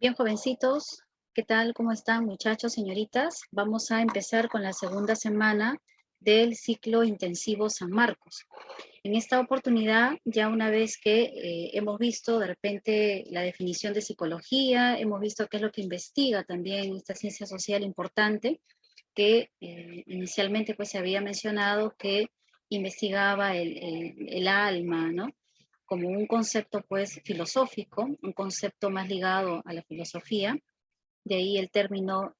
Bien, jovencitos, ¿qué tal? ¿Cómo están, muchachos, señoritas? Vamos a empezar con la segunda semana del ciclo intensivo San Marcos. En esta oportunidad, ya una vez que hemos visto de repente la definición de psicología, hemos visto qué es lo que investiga también esta ciencia social importante, que inicialmente pues se había mencionado que investigaba el alma, ¿no? Como un concepto pues filosófico, un concepto más ligado a la filosofía, de ahí el término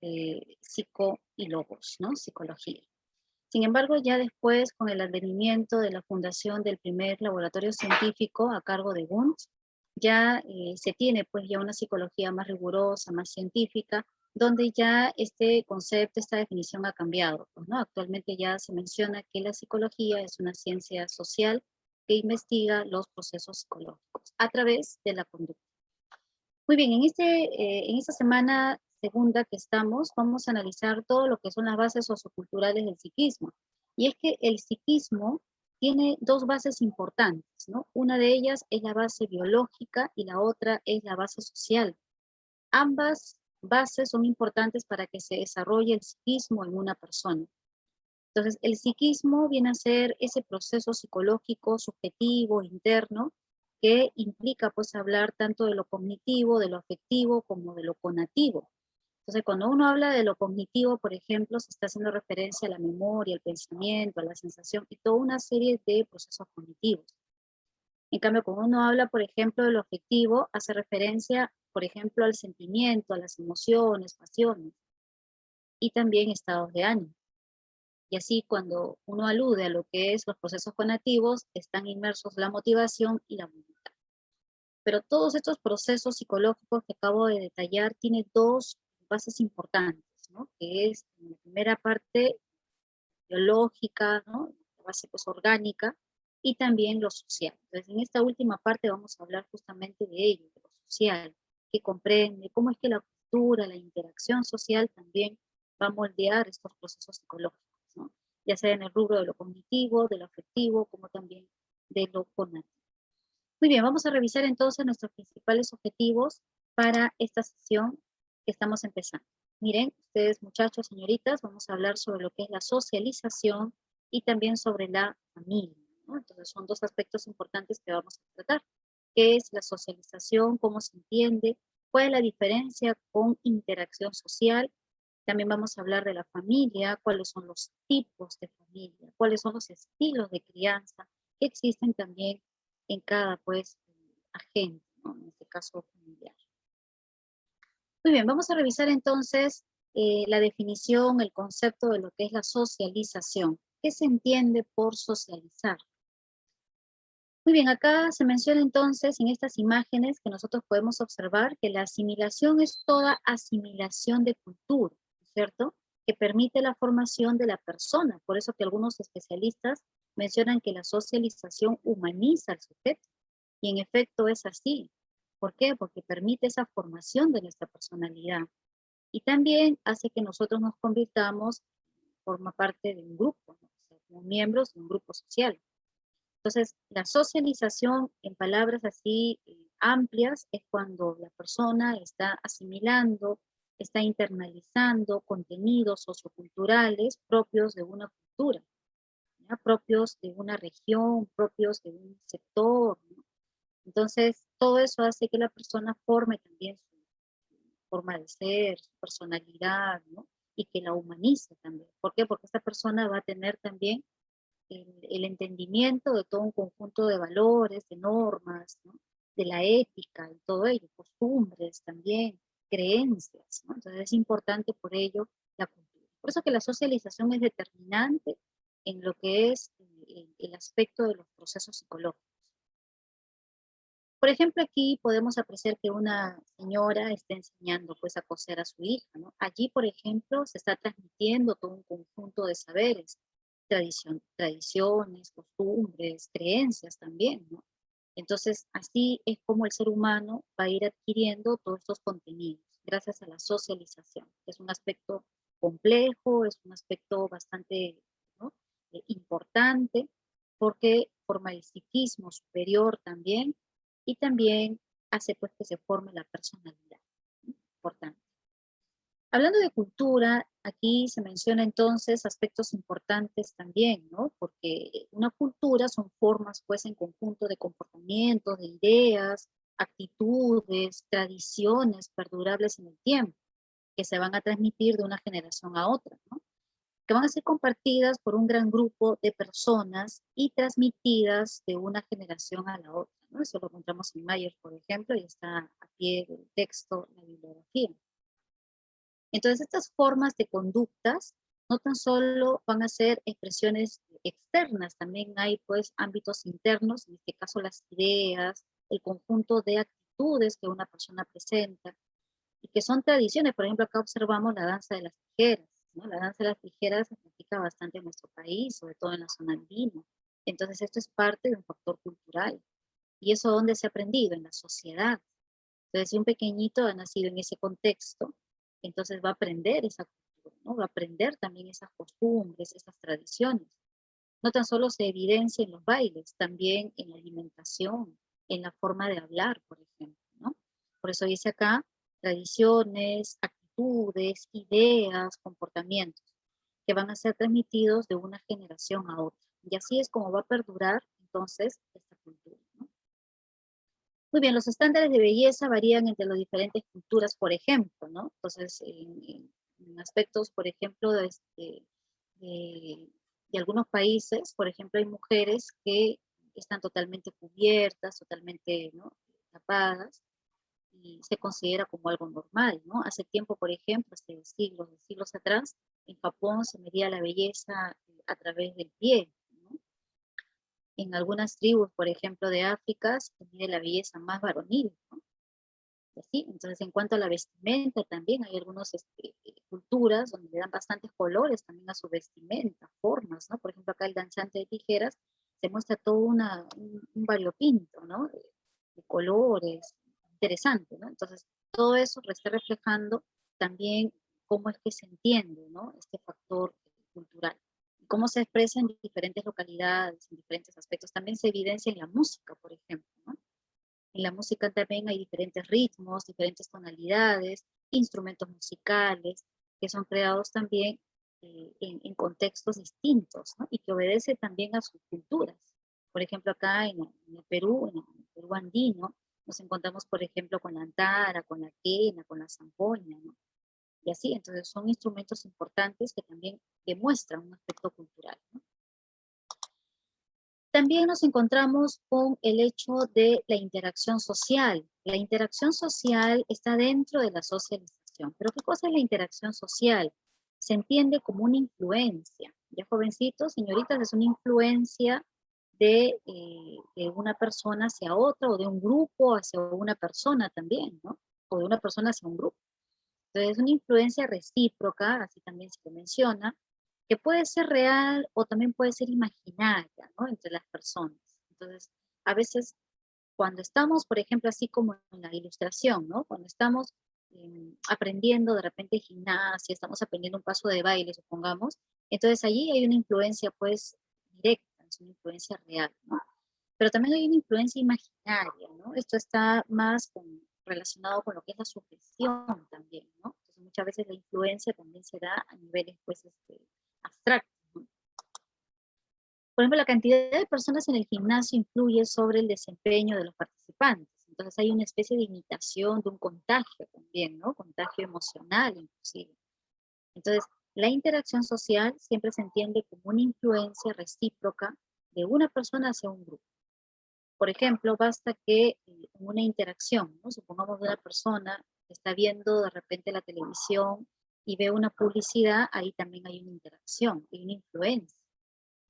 psico y logos, ¿no? Psicología. Sin embargo, ya después, con el advenimiento de la fundación del primer laboratorio científico a cargo de Wundt, ya se tiene pues ya una psicología más rigurosa, más científica, donde ya este concepto, esta definición ha cambiado, pues, ¿no? Actualmente ya se menciona que la psicología es una ciencia social que investiga los procesos psicológicos a través de la conducta. Muy bien, en esta semana segunda que estamos, vamos a analizar todo lo que son las bases socioculturales del psiquismo. Y es que el psiquismo tiene dos bases importantes, ¿no? Una de ellas es la base biológica y la otra es la base social. Ambas bases son importantes para que se desarrolle el psiquismo en una persona. Entonces, el psiquismo viene a ser ese proceso psicológico, subjetivo, interno, que implica pues hablar tanto de lo cognitivo, de lo afectivo, como de lo conativo. Entonces, cuando uno habla de lo cognitivo, por ejemplo, se está haciendo referencia a la memoria, al pensamiento, a la sensación y toda una serie de procesos cognitivos. En cambio, cuando uno habla, por ejemplo, de lo afectivo, hace referencia, por ejemplo, al sentimiento, a las emociones, pasiones y también estados de ánimo. Y así cuando uno alude a lo que es los procesos conativos, están inmersos la motivación y la voluntad. Pero todos estos procesos psicológicos que acabo de detallar tienen dos bases importantes, ¿no? Que es en la primera parte biológica, ¿no? La base pues orgánica y también lo social. Entonces en esta última parte vamos a hablar justamente de ello, de lo social, que comprende cómo es que la cultura, la interacción social también va a moldear estos procesos psicológicos, ¿no? Ya sea en el rubro de lo cognitivo, de lo afectivo, como también de lo conativo. Muy bien, vamos a revisar entonces nuestros principales objetivos para esta sesión que estamos empezando. Miren, ustedes muchachos, señoritas, vamos a hablar sobre lo que es la socialización y también sobre la familia, ¿no? Entonces son dos aspectos importantes que vamos a tratar. ¿Qué es la socialización? ¿Cómo se entiende? ¿Cuál es la diferencia con interacción social? También vamos a hablar de la familia, cuáles son los tipos de familia, cuáles son los estilos de crianza que existen también en cada pues agente, ¿no? En este caso familiar. Muy bien, vamos a revisar entonces la definición, el concepto de lo que es la socialización. ¿Qué se entiende por socializar? Muy bien, acá se menciona entonces en estas imágenes que nosotros podemos observar que la asimilación es toda asimilación de cultura, ¿cierto? Que permite la formación de la persona. Por eso que algunos especialistas mencionan que la socialización humaniza al sujeto. Y en efecto es así. ¿Por qué? Porque permite esa formación de nuestra personalidad. Y también hace que nosotros nos convirtamos, forma parte de un grupo, ¿no? O sea, como miembros de un grupo social. Entonces, la socialización, en palabras así amplias, es cuando la persona está asimilando, está internalizando contenidos socioculturales propios de una cultura, ¿ya? Propios de una región, propios de un sector, ¿no? Entonces, todo eso hace que la persona forme también su forma de ser, su personalidad, ¿no? Y que la humanice también. ¿Por qué? Porque esta persona va a tener también el entendimiento de todo un conjunto de valores, de normas, ¿no? De la ética y todo ello, costumbres también, creencias, ¿no? Entonces es importante por ello la cultura. Por eso que la socialización es determinante en lo que es el aspecto de los procesos psicológicos. Por ejemplo, aquí podemos apreciar que una señora está enseñando pues a coser a su hija, ¿no? Allí, por ejemplo, se está transmitiendo todo un conjunto de saberes, tradiciones, costumbres, creencias también, ¿no? Entonces, así es como el ser humano va a ir adquiriendo todos estos contenidos gracias a la socialización. Es un aspecto complejo, es un aspecto bastante, ¿no? Importante, porque forma el psiquismo superior también y también hace pues que se forme la personalidad. importante. Hablando de cultura, aquí se menciona entonces aspectos importantes también, ¿no? Porque una cultura son formas, pues, en conjunto de comportamientos, de ideas, actitudes, tradiciones perdurables en el tiempo, que se van a transmitir de una generación a otra, ¿no? Que van a ser compartidas por un gran grupo de personas y transmitidas de una generación a la otra, ¿no? Eso lo encontramos en Myers, por ejemplo, y está a pie del texto, la bibliografía. Entonces, estas formas de conductas no tan solo van a ser expresiones externas, también hay pues ámbitos internos, en este caso las ideas, el conjunto de actitudes que una persona presenta y que son tradiciones. Por ejemplo, acá observamos la danza de las tijeras, ¿no? La danza de las tijeras se practica bastante en nuestro país, sobre todo en la zona andina. Entonces, esto es parte de un factor cultural. ¿Y eso dónde se ha aprendido? En la sociedad. Entonces, si un pequeñito ha nacido en ese contexto, entonces va a aprender esa cultura, ¿no? Va a aprender también esas costumbres, esas tradiciones. No tan solo se evidencia en los bailes, también en la alimentación, en la forma de hablar, por ejemplo, ¿no? Por eso dice acá, tradiciones, actitudes, ideas, comportamientos, que van a ser transmitidos de una generación a otra. Y así es como va a perdurar, entonces, esta cultura, ¿no? Muy bien, los estándares de belleza varían entre las diferentes culturas, por ejemplo, ¿no? Entonces, en aspectos, por ejemplo, de, de algunos países, por ejemplo, hay mujeres que están totalmente cubiertas, totalmente, ¿no?, tapadas, y se considera como algo normal, ¿no? Hace tiempo, por ejemplo, hace siglos atrás, en Japón se medía la belleza a través del pie, ¿no? En algunas tribus, por ejemplo, de África, se mide la belleza más varonil, ¿no? Así. Entonces, en cuanto a la vestimenta, también hay algunas culturas donde le dan bastantes colores también a su vestimenta, formas, ¿no? Por ejemplo, acá el danzante de tijeras se muestra todo un variopinto, ¿no? De colores, interesante, ¿no? Entonces, todo eso está reflejando también cómo es que se entiende, ¿no?, este factor cultural. Cómo se expresa en diferentes localidades, en diferentes aspectos. También se evidencia en la música, por ejemplo, ¿no? En la música también hay diferentes ritmos, diferentes tonalidades, instrumentos musicales, que son creados también en contextos distintos, ¿no? Y que obedecen también a sus culturas. Por ejemplo, acá en el Perú, en el Perú andino, nos encontramos, por ejemplo, con la antara, con la quena, con la zampoña, ¿no? Y así, entonces son instrumentos importantes que también demuestran un aspecto cultural, ¿no? También nos encontramos con el hecho de la interacción social. La interacción social está dentro de la socialización. ¿Pero qué cosa es la interacción social? Se entiende como una influencia. Ya jovencitos, señoritas, es una influencia de una persona hacia otra, o de un grupo hacia una persona también, ¿no? O de una persona hacia un grupo. Entonces, es una influencia recíproca, así también se le menciona, que puede ser real o también puede ser imaginaria, ¿no?, entre las personas. Entonces, a veces cuando estamos, por ejemplo, así como en la ilustración, ¿no?, cuando estamos aprendiendo de repente gimnasia, estamos aprendiendo un paso de baile, supongamos, entonces allí hay una influencia pues directa, es una influencia real, ¿no? Pero también hay una influencia imaginaria, ¿no? Esto está más relacionado con lo que es la sugestión también, ¿no? Entonces muchas veces la influencia también se da a niveles pues abstractos, ¿no? Por ejemplo, la cantidad de personas en el gimnasio influye sobre el desempeño de los participantes. Entonces hay una especie de imitación, de un contagio también, ¿no? Contagio emocional inclusive. Entonces, la interacción social siempre se entiende como una influencia recíproca de una persona hacia un grupo. Por ejemplo, basta que en una interacción, ¿no?, supongamos una persona que está viendo de repente la televisión y ve una publicidad, ahí también hay una interacción, hay una influencia,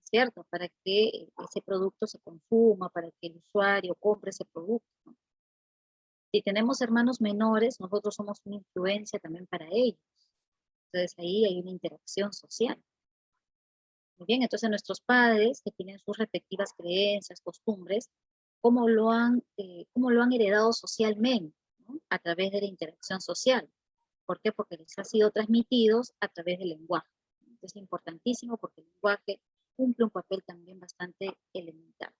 ¿cierto? Para que ese producto se consuma, para que el usuario compre ese producto, ¿no? Si tenemos hermanos menores, nosotros somos una influencia también para ellos. Entonces ahí hay una interacción social. Muy bien, entonces nuestros padres, que tienen sus respectivas creencias, costumbres, cómo lo han heredado socialmente, ¿no?, a través de la interacción social. ¿Por qué? Porque les ha sido transmitidos a través del lenguaje. Es importantísimo porque el lenguaje cumple un papel también bastante elemental.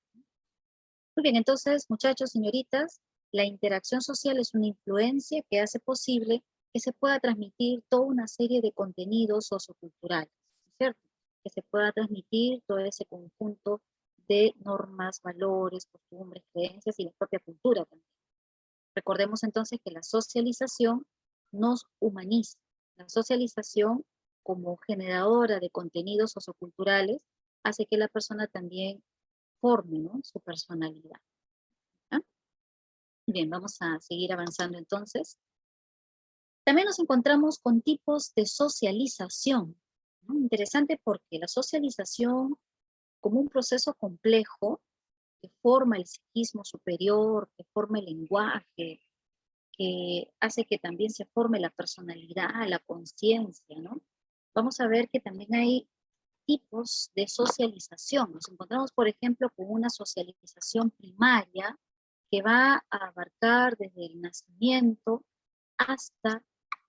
Muy bien, entonces, muchachos, señoritas, la interacción social es una influencia que hace posible que se pueda transmitir toda una serie de contenidos socioculturales, ¿no es cierto? Que se pueda transmitir todo ese conjunto de normas, valores, costumbres, creencias y la propia cultura también. Recordemos entonces que la socialización nos humaniza. La socialización como generadora de contenidos socioculturales hace que la persona también forme, ¿no?, su personalidad. ¿Ah? Bien, vamos a seguir avanzando entonces. También nos encontramos con tipos de socialización, ¿no? Interesante porque la socialización como un proceso complejo que forma el psiquismo superior, que forma el lenguaje, que hace que también se forme la personalidad, la conciencia, ¿no? Vamos a ver que también hay tipos de socialización. Nos encontramos, por ejemplo, con una socialización primaria que va a abarcar desde el nacimiento hasta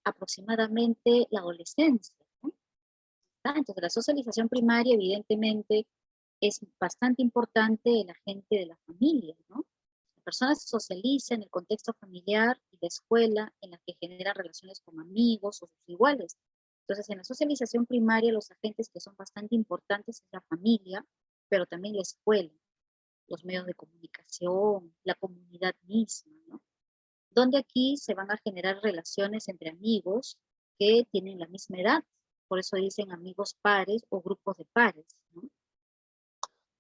aproximadamente la adolescencia, ¿no? Entonces, la socialización primaria, evidentemente, es bastante importante el agente de la familia, ¿no? La persona se socializa en el contexto familiar y de escuela, en la que genera relaciones con amigos o sus iguales. Entonces, en la socialización primaria, los agentes que son bastante importantes es la familia, pero también la escuela, los medios de comunicación, la comunidad misma, ¿no? Donde aquí se van a generar relaciones entre amigos que tienen la misma edad. Por eso dicen amigos pares o grupos de pares, ¿no?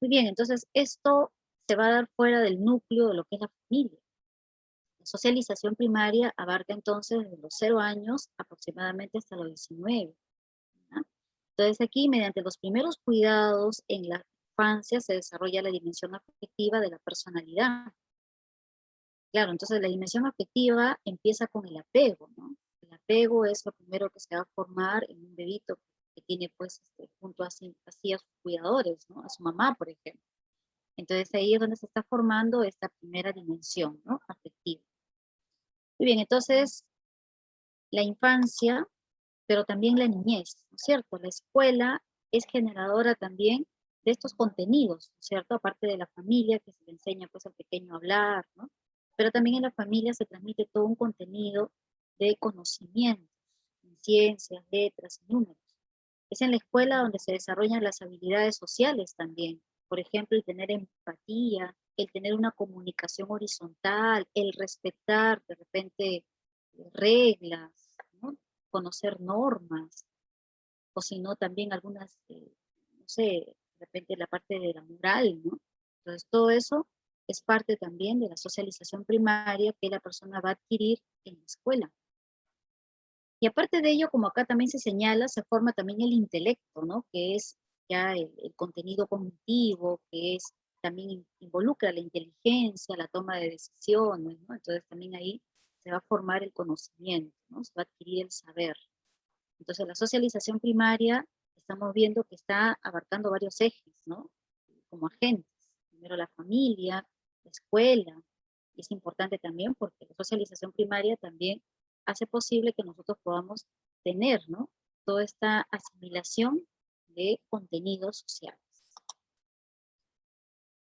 Muy bien, entonces esto se va a dar fuera del núcleo de lo que es la familia. La socialización primaria abarca entonces desde los 0 años aproximadamente hasta los 19. ¿Ya? Entonces aquí, mediante los primeros cuidados en la infancia, se desarrolla la dimensión afectiva de la personalidad. Claro, entonces la dimensión afectiva empieza con el apego, ¿no? El apego es lo primero que se va a formar en un bebito que tiene pues junto así a sus cuidadores, ¿no? A su mamá, por ejemplo. Entonces ahí es donde se está formando esta primera dimensión, ¿no?, afectiva. Muy bien, entonces la infancia, pero también la niñez, ¿no es cierto? La escuela es generadora también de estos contenidos, ¿no es cierto? Aparte de la familia, que se le enseña pues al pequeño a hablar, ¿no? Pero también en la familia se transmite todo un contenido de conocimientos, en ciencias, letras, números. Es en la escuela donde se desarrollan las habilidades sociales también. Por ejemplo, el tener empatía, el tener una comunicación horizontal, el respetar de repente reglas, ¿no? Conocer normas, o si no, también algunas, no sé, de repente la parte de la moral, ¿no? Entonces, todo eso es parte también de la socialización primaria que la persona va a adquirir en la escuela. Y aparte de ello, como acá también se señala, se forma también el intelecto, ¿no? Que es ya el contenido cognitivo, que es también involucra la inteligencia, la toma de decisiones, ¿no? Entonces también ahí se va a formar el conocimiento, ¿no? Se va a adquirir el saber. Entonces la socialización primaria, estamos viendo que está abarcando varios ejes, ¿no? Como agentes. Primero la familia, la escuela. Y es importante también porque la socialización primaria también hace posible que nosotros podamos tener, ¿no?, toda esta asimilación de contenidos sociales.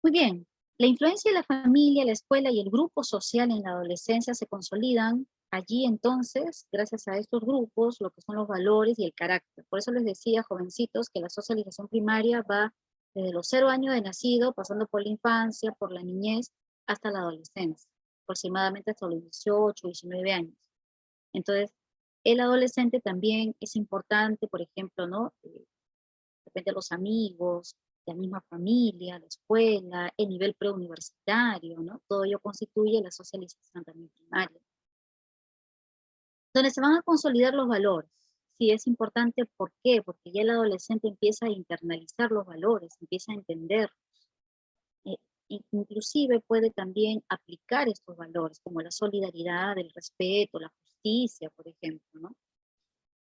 Muy bien, la influencia de la familia, la escuela y el grupo social en la adolescencia se consolidan allí entonces, gracias a estos grupos, lo que son los valores y el carácter. Por eso les decía, jovencitos, que la socialización primaria va desde los 0 años de nacido, pasando por la infancia, por la niñez, hasta la adolescencia, aproximadamente hasta los 18, 19 años. Entonces, el adolescente también es importante, por ejemplo, ¿no? De repente los amigos, la misma familia, la escuela, el nivel preuniversitario, ¿no? Todo ello constituye la socialización también primaria. Donde se van a consolidar los valores. Sí, es importante, ¿por qué? Porque ya el adolescente empieza a internalizar los valores, empieza a entender, eh, inclusive puede también aplicar estos valores, como la solidaridad, el respeto, la justicia, por ejemplo, ¿no?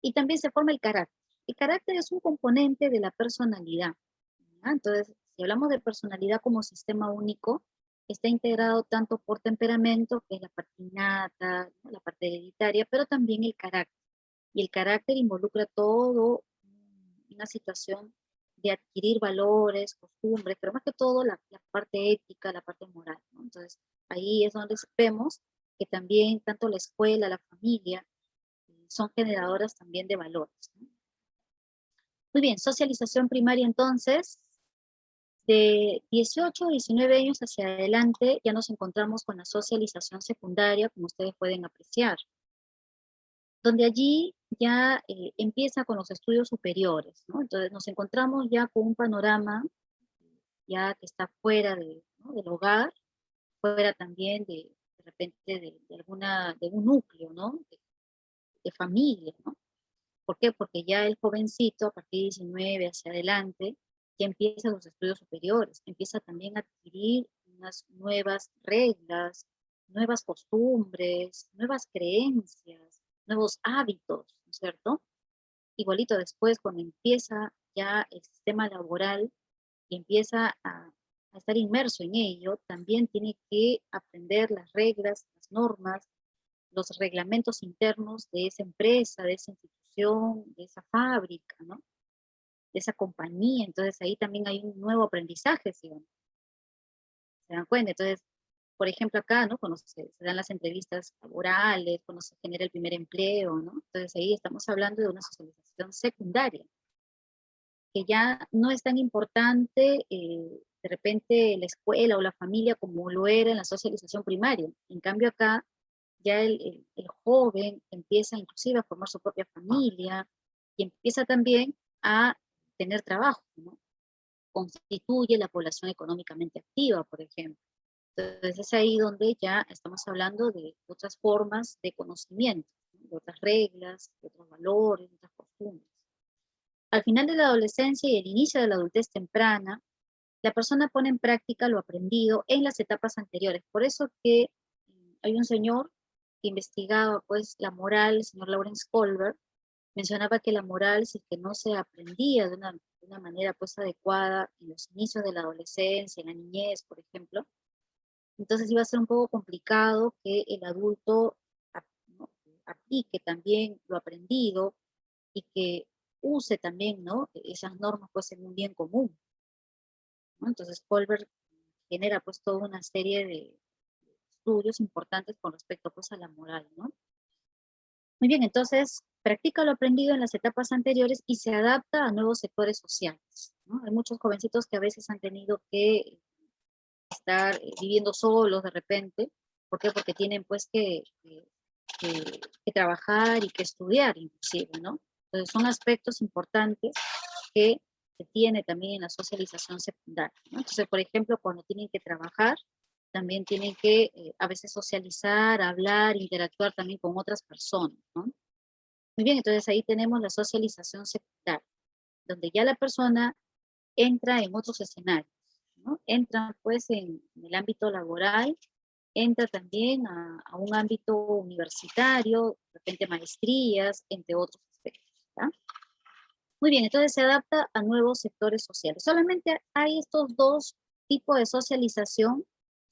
Y también se forma el carácter. El carácter es un componente de la personalidad, ¿ya? Entonces, si hablamos de personalidad como sistema único, está integrado tanto por temperamento, que es la parte innata, ¿no?, la parte hereditaria, pero también el carácter. Y el carácter involucra todo una situación de adquirir valores, costumbres, pero más que todo la parte ética, la parte moral, ¿no? Entonces, ahí es donde vemos que también tanto la escuela, la familia, son generadoras también de valores, ¿no? Muy bien, socialización primaria entonces, de 18 a 19 años hacia adelante ya nos encontramos con la socialización secundaria, como ustedes pueden apreciar, donde allí ya empieza con los estudios superiores, ¿no? Entonces nos encontramos ya con un panorama ya que está fuera de, ¿no?, del hogar, fuera también de repente de un núcleo, ¿no? De familia, ¿no? ¿Por qué? Porque ya el jovencito, a partir de 19 hacia adelante, ya empieza los estudios superiores, empieza también a adquirir unas nuevas reglas, nuevas costumbres, nuevas creencias, nuevos hábitos, ¿no es cierto? Igualito después, cuando empieza ya el sistema laboral y empieza a estar inmerso en ello, también tiene que aprender las reglas, las normas, los reglamentos internos de esa empresa, de esa institución, de esa fábrica, ¿no? De esa compañía. Entonces ahí también hay un nuevo aprendizaje, ¿sí? ¿Se dan cuenta? Entonces, por ejemplo, acá, ¿no? Cuando se dan las entrevistas laborales, cuando se genera el primer empleo, ¿no? Entonces ahí estamos hablando de una socialización secundaria, que ya no es tan importante de repente la escuela o la familia como lo era en la socialización primaria. En cambio acá ya el joven empieza inclusive a formar su propia familia y empieza también a tener trabajo, ¿no? Constituye la población económicamente activa, por ejemplo. Entonces es ahí donde ya estamos hablando de otras formas de conocimiento, ¿no? De otras reglas, de otros valores, de otras costumbres. Al final de la adolescencia y el inicio de la adultez temprana, la persona pone en práctica lo aprendido en las etapas anteriores. Por eso que hay un señor que investigaba pues la moral, el señor Lawrence Kohlberg, mencionaba que la moral, si es que no se aprendía de una manera pues adecuada en los inicios de la adolescencia, en la niñez, por ejemplo, entonces iba a ser un poco complicado que el adulto, ¿no?, aplique también lo aprendido y que use también, ¿no?, esas normas pues en un bien común, ¿no? Entonces Kohlberg genera pues toda una serie de estudios importantes con respecto pues a la moral, ¿no? Muy bien, entonces practica lo aprendido en las etapas anteriores y se adapta a nuevos sectores sociales, ¿no? Hay muchos jovencitos que a veces han tenido que estar viviendo solos de repente. ¿Por qué? Porque tienen pues que trabajar y que estudiar inclusive, ¿no? Entonces son aspectos importantes que se tiene también en la socialización secundaria, ¿no? Entonces, por ejemplo, cuando tienen que trabajar, también tienen que a veces socializar, hablar, interactuar también con otras personas, ¿no? Muy bien, entonces ahí tenemos la socialización secundaria, donde ya la persona entra en otros escenarios, ¿no? Entra pues en el ámbito laboral, entra también a un ámbito universitario, de repente maestrías, entre otros aspectos, ¿tá? Muy bien, entonces se adapta a nuevos sectores sociales. Solamente hay estos dos tipos de socialización,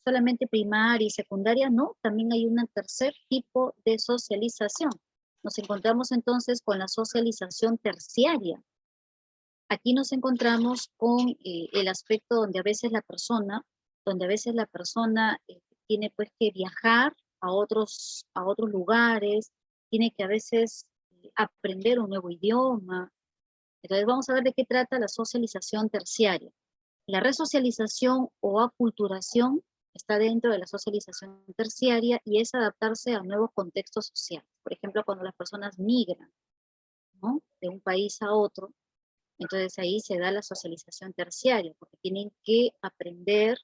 solamente primaria y secundaria, no, también hay un tercer tipo de socialización. Nos encontramos entonces con la socialización terciaria. Aquí nos encontramos con el aspecto donde a veces la persona tiene pues que viajar a otros lugares, tiene que a veces aprender un nuevo idioma. Entonces vamos a ver de qué trata la socialización terciaria. La resocialización o aculturación está dentro de la socialización terciaria y es adaptarse a nuevos contextos sociales. Por ejemplo, cuando las personas migran, ¿no?, de un país a otro, entonces ahí se da la socialización terciaria, porque tienen que aprender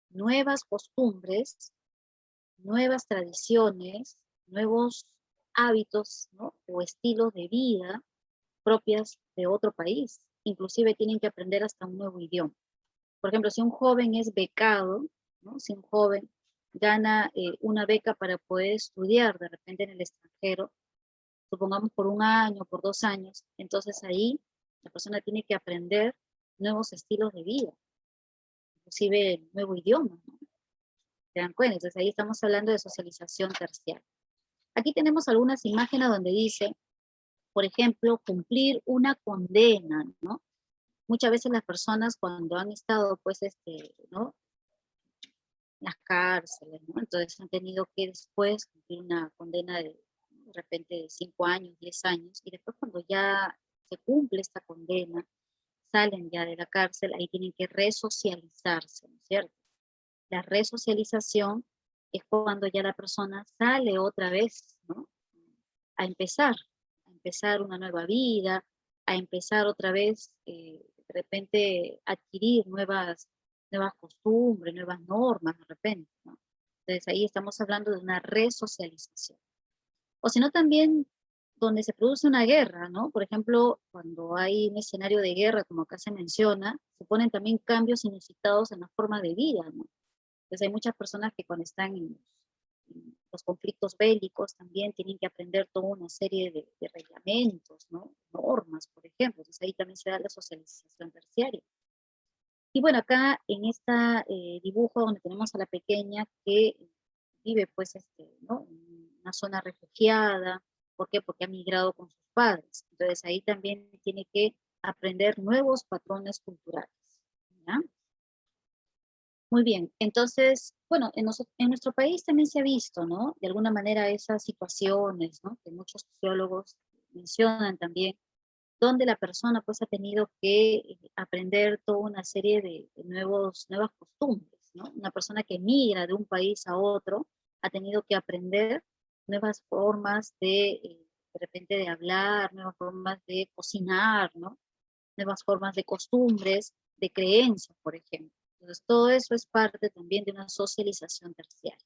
nuevas costumbres, nuevas tradiciones, nuevos hábitos, ¿no?, o estilos de vida propias de otro país. Inclusive tienen que aprender hasta un nuevo idioma. Por ejemplo, si un joven es becado, ¿no?, si un joven gana una beca para poder estudiar de repente en el extranjero, supongamos por un año, por 2 años, entonces ahí la persona tiene que aprender nuevos estilos de vida, inclusive el nuevo idioma, ¿no? ¿Se dan cuenta? Entonces ahí estamos hablando de socialización terciaria. Aquí tenemos algunas imágenes donde dice, por ejemplo, cumplir una condena, ¿no? Muchas veces las personas cuando han estado, pues, ¿no?, en las cárceles, ¿no?, entonces han tenido que después cumplir una condena de De repente de 5 años, 10 años, y después cuando ya se cumple esta condena, salen ya de la cárcel, ahí tienen que resocializarse, ¿no es cierto? La resocialización es cuando ya la persona sale otra vez, ¿no? A empezar una nueva vida, a empezar otra vez, de repente, adquirir nuevas costumbres, nuevas normas, de repente, ¿no? Entonces ahí estamos hablando de una resocialización. O sino también donde se produce una guerra, ¿no? Por ejemplo, cuando hay un escenario de guerra, como acá se menciona, se ponen también cambios inusitados en la forma de vida, ¿no? Entonces hay muchas personas que cuando están en los conflictos bélicos también tienen que aprender toda una serie de reglamentos, ¿no? Normas, por ejemplo. Entonces ahí también se da la socialización terciaria. Y bueno, acá en este dibujo donde tenemos a la pequeña que vive pues ¿no? En una zona refugiada. ¿Por qué? Porque ha migrado con sus padres. Entonces ahí también tiene que aprender nuevos patrones culturales. ¿Ya? Muy bien, entonces, bueno, en nuestro país también se ha visto, ¿no? De alguna manera esas situaciones, ¿no? Que muchos sociólogos mencionan también, donde la persona pues ha tenido que aprender toda una serie de nuevas costumbres, ¿no? Una persona que migra de un país a otro ha tenido que aprender nuevas formas de repente de hablar, nuevas formas de cocinar, ¿no? Nuevas formas de costumbres, de creencias, por ejemplo. Entonces, todo eso es parte también de una socialización terciaria.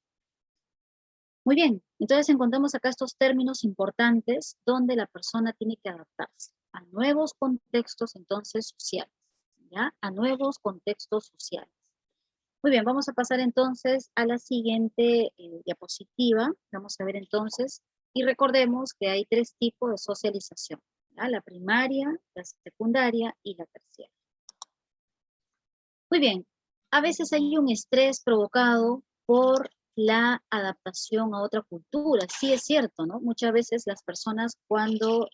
Muy bien, entonces encontramos acá estos términos importantes donde la persona tiene que adaptarse a nuevos contextos entonces sociales, ¿ya? A nuevos contextos sociales. Muy bien, vamos a pasar entonces a la siguiente diapositiva. Vamos a ver entonces, y recordemos que hay 3 tipos de socialización, ¿ya? La primaria, la secundaria y la terciaria. Muy bien, a veces hay un estrés provocado por la adaptación a otra cultura. Sí es cierto, ¿no? Muchas veces las personas cuando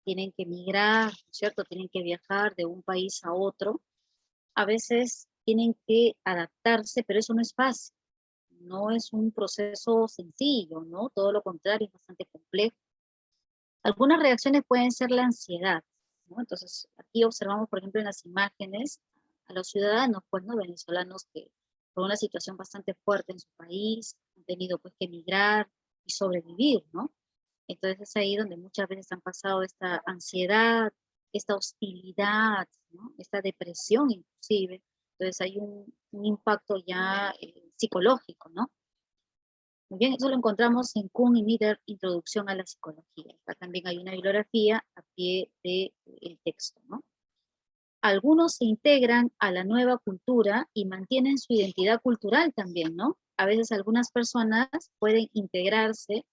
tienen que migrar, ¿cierto? Tienen que viajar de un país a otro, a veces tienen que adaptarse, pero eso no es fácil. No es un proceso sencillo, ¿no? Todo lo contrario, es bastante complejo. Algunas reacciones pueden ser la ansiedad, ¿no? Entonces, aquí observamos, por ejemplo, en las imágenes a los ciudadanos, pues, ¿no? Venezolanos que por una situación bastante fuerte en su país, han tenido pues que emigrar y sobrevivir, ¿no? Entonces es ahí donde muchas veces han pasado esta ansiedad, esta hostilidad, ¿no? Esta depresión inclusive. Entonces hay un impacto ya psicológico, ¿no? Muy bien, eso lo encontramos en Kuhn y Mitter, Introducción a la Psicología. Acá también hay una bibliografía a pie del texto, ¿no? Algunos se integran a la nueva cultura y mantienen su identidad cultural también, ¿no? A veces algunas personas pueden integrarse,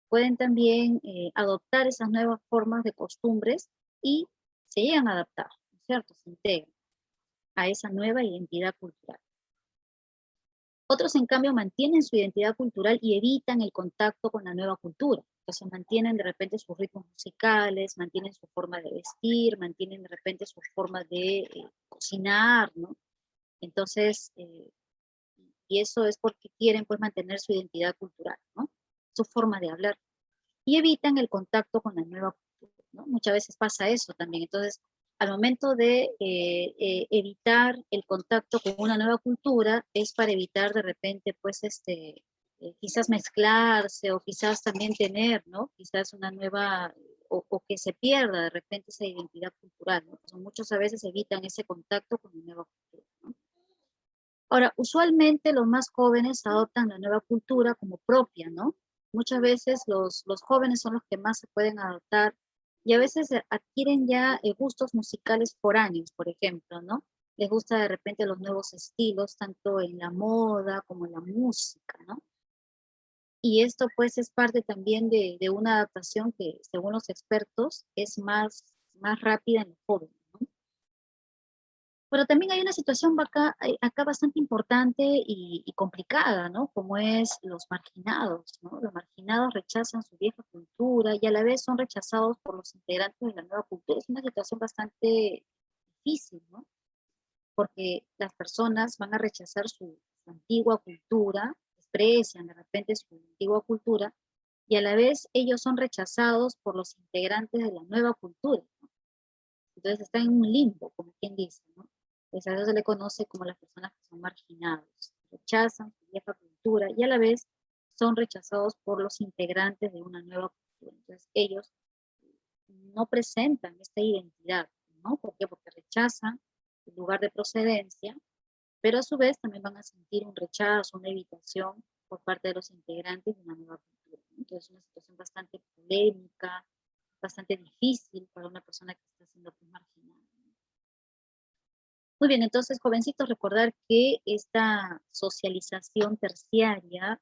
pueden también adoptar esas nuevas formas de costumbres y se llegan a adaptar, ¿no es cierto? Se integran a esa nueva identidad cultural. Otros, en cambio, mantienen su identidad cultural y evitan el contacto con la nueva cultura. Entonces mantienen de repente sus ritmos musicales, mantienen su forma de vestir, mantienen de repente su forma de cocinar, ¿no? Entonces, y eso es porque quieren pues mantener su identidad cultural, ¿no? Su forma de hablar. Y evitan el contacto con la nueva cultura, ¿no? Muchas veces pasa eso también. Entonces, al momento de evitar el contacto con una nueva cultura, es para evitar de repente, pues, quizás mezclarse o quizás también tener, ¿no? Quizás una nueva, o que se pierda de repente esa identidad cultural, ¿no? Pues muchos a veces evitan ese contacto con la nueva cultura, ¿no? Ahora, usualmente los más jóvenes adoptan la nueva cultura como propia, ¿no? Muchas veces los jóvenes son los que más se pueden adaptar y a veces adquieren ya gustos musicales foráneos, por ejemplo, ¿no? Les gusta de repente los nuevos estilos, tanto en la moda como en la música, ¿no? Y esto pues es parte también de una adaptación que, según los expertos, es más rápida en los jóvenes, ¿no? Pero también hay una situación acá bastante importante y complicada, ¿no? Como es los marginados, ¿no? Los marginados rechazan su vieja cultura y a la vez son rechazados por los integrantes de la nueva cultura. Es una situación bastante difícil, ¿no? Porque las personas van a rechazar su antigua cultura, desprecian de repente su antigua cultura, y a la vez ellos son rechazados por los integrantes de la nueva cultura, ¿no? Entonces están en un limbo, como quien dice, ¿no? Pues a eso se le conoce como las personas que son marginados, rechazan su vieja cultura y a la vez son rechazados por los integrantes de una nueva cultura. Entonces ellos no presentan esta identidad, ¿no? ¿Por qué? Porque rechazan el lugar de procedencia, pero a su vez también van a sentir un rechazo, una evitación por parte de los integrantes de una nueva cultura, ¿no? Entonces es una situación bastante polémica, bastante difícil para una persona que está siendo pues, marginada. Muy bien, entonces, jovencitos, recordar que esta socialización terciaria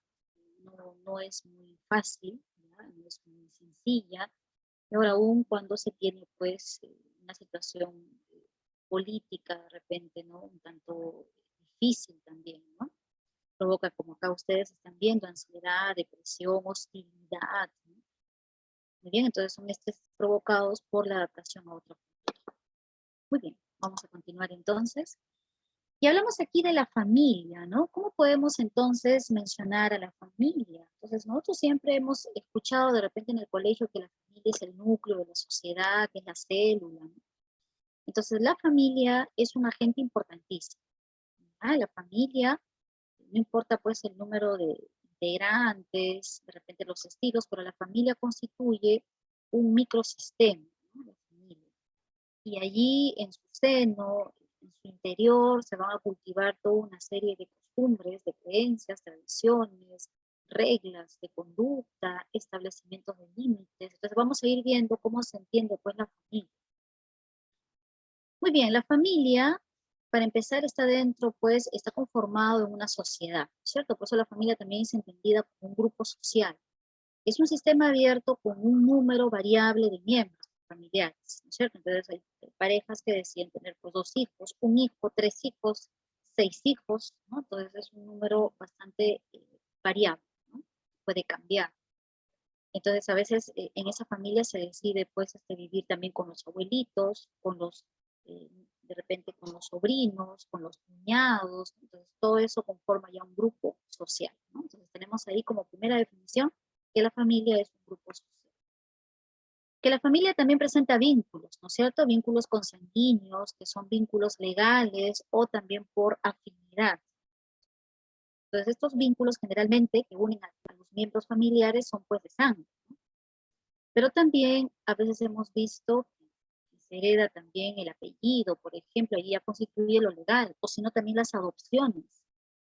no es muy fácil, ¿ya? No es muy sencilla, peor aún cuando se tiene, pues, una situación política de repente, ¿no? Un tanto difícil también, ¿no? Provoca, como acá ustedes están viendo, ansiedad, depresión, hostilidad, ¿no? Muy bien, entonces son estrés provocados por la adaptación a otra cultura. Muy bien, vamos a continuar entonces. Y hablamos aquí de la familia, ¿no? ¿Cómo podemos entonces mencionar a la familia? Entonces, nosotros siempre hemos escuchado de repente en el colegio que la familia es el núcleo de la sociedad, que es la célula, ¿no? Entonces, la familia es un agente importantísimo, ¿ah? La familia, no importa pues el número de integrantes, de repente los estilos, pero la familia constituye un microsistema, ¿no? La familia. Y allí en su seno, en su interior, se van a cultivar toda una serie de costumbres, de creencias, tradiciones, reglas de conducta, establecimientos de límites. Entonces vamos a ir viendo cómo se entiende pues la familia. Muy bien, la familia, para empezar, está dentro, pues, está conformado en una sociedad, ¿cierto? Por eso la familia también es entendida como un grupo social. Es un sistema abierto con un número variable de miembros familiares, ¿no es cierto? Entonces hay parejas que deciden tener pues, 2 hijos, un hijo, 3 hijos, 6 hijos, ¿no? Entonces es un número bastante variable, ¿no? Puede cambiar. Entonces a veces en esa familia se decide pues vivir también con los abuelitos, con los, de repente con los sobrinos, con los cuñados, entonces todo eso conforma ya un grupo social, ¿no? Entonces tenemos ahí como primera definición que la familia es un grupo social. Que la familia también presenta vínculos, ¿no es cierto? Vínculos consanguíneos, que son vínculos legales o también por afinidad. Entonces estos vínculos generalmente que unen a los miembros familiares son pues de sangre, ¿no? Pero también a veces hemos visto que se hereda también el apellido, por ejemplo, ahí ya constituye lo legal, o sino también las adopciones.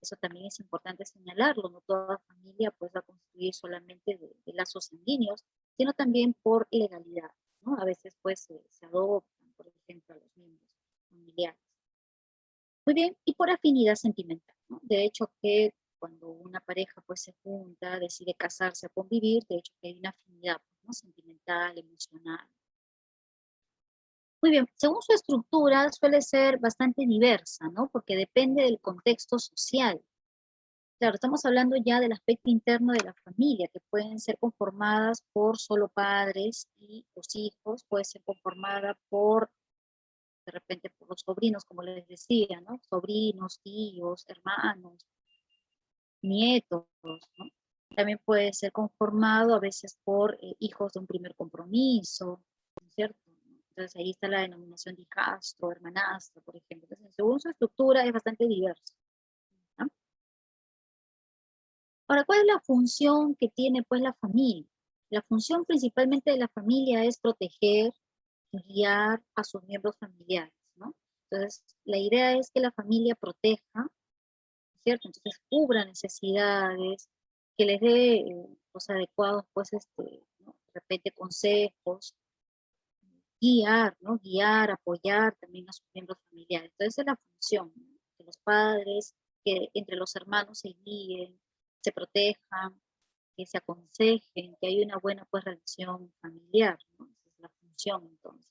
Eso también es importante señalarlo, no toda familia pues va a constituir solamente de lazos sanguíneos, sino también por legalidad, ¿no? A veces pues se adoptan, por ejemplo, a los miembros familiares. Muy bien, y por afinidad sentimental, ¿no? De hecho que cuando una pareja pues se junta, decide casarse o convivir, de hecho que hay una afinidad, ¿no? Sentimental, emocional. Muy bien, según su estructura suele ser bastante diversa, ¿no? Porque depende del contexto social. Claro, estamos hablando ya del aspecto interno de la familia, que pueden ser conformadas por solo padres y los hijos, puede ser conformada por, de repente, por los sobrinos, como les decía, ¿no? Sobrinos, tíos, hermanos, nietos, ¿no? También puede ser conformado a veces por hijos de un primer compromiso, ¿no es cierto? Entonces ahí está la denominación de hijastro, hermanastro, por ejemplo. Entonces, según su estructura es bastante diverso, ¿no? Ahora, ¿cuál es la función que tiene pues la familia? La función principalmente de la familia es proteger, guiar a sus miembros familiares, ¿no? Entonces, la idea es que la familia proteja, ¿cierto? Entonces, cubra necesidades, que les dé los adecuados, pues, ¿no? De repente consejos, guiar, ¿no? Guiar, apoyar también a sus miembros familiares. Entonces, esa es la función, ¿no? Que los padres, que entre los hermanos se guíen, se protejan, que se aconsejen, que haya una buena pues, relación familiar, ¿no? Esa es la función entonces.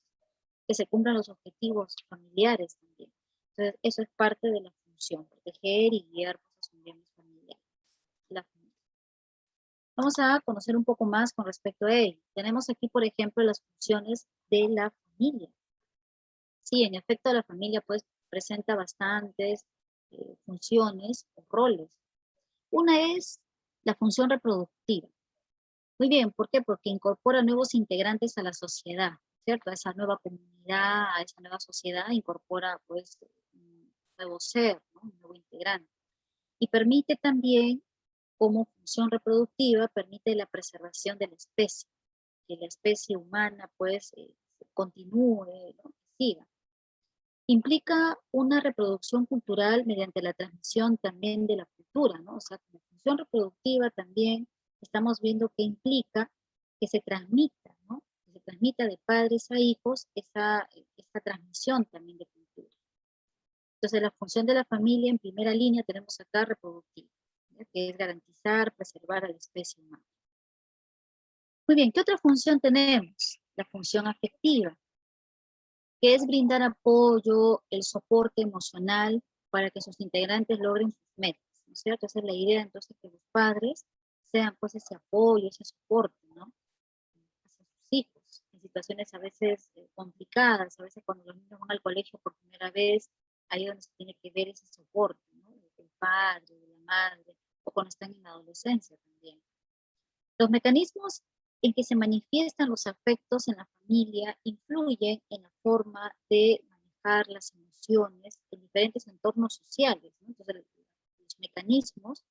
Que se cumplan los objetivos familiares también. Entonces, eso es parte de la función, proteger y guiar pues, a sus miembros familiares. La familia. Vamos a conocer un poco más con respecto a ello. Tenemos aquí, por ejemplo, las funciones de la familia. Sí, en efecto, la familia pues presenta bastantes funciones o roles. Una es la función reproductiva. Muy bien, ¿por qué? Porque incorpora nuevos integrantes a la sociedad, ¿cierto? A esa nueva comunidad, a esa nueva sociedad, incorpora pues un nuevo ser, ¿no? Un nuevo integrante. Y permite también, como función reproductiva, permite la preservación de la especie, que la especie humana pues continúe, ¿no? Que siga. Implica una reproducción cultural mediante la transmisión también de la cultura, ¿no? O sea, como función reproductiva también estamos viendo que implica que se transmita, ¿no? Que se transmita de padres a hijos esa transmisión también de cultura. Entonces, la función de la familia en primera línea tenemos acá reproductiva, ¿ya? Que es garantizar, preservar a la especie humana. Muy bien, ¿qué otra función tenemos? La función afectiva, que es brindar apoyo, el soporte emocional para que sus integrantes logren sus metas, ¿no es cierto? Esa es la idea, entonces, que los padres sean pues ese apoyo, ese soporte, ¿no? Hacia sus hijos, en situaciones a veces complicadas, a veces cuando los niños van al colegio por primera vez, ahí es donde se tiene que ver ese soporte, ¿no? Del padre, de la madre, o cuando están en la adolescencia también. Los mecanismos en que se manifiestan los afectos en la familia influyen en la forma de manejar las emociones en diferentes entornos sociales, ¿no? Entonces, los mecanismos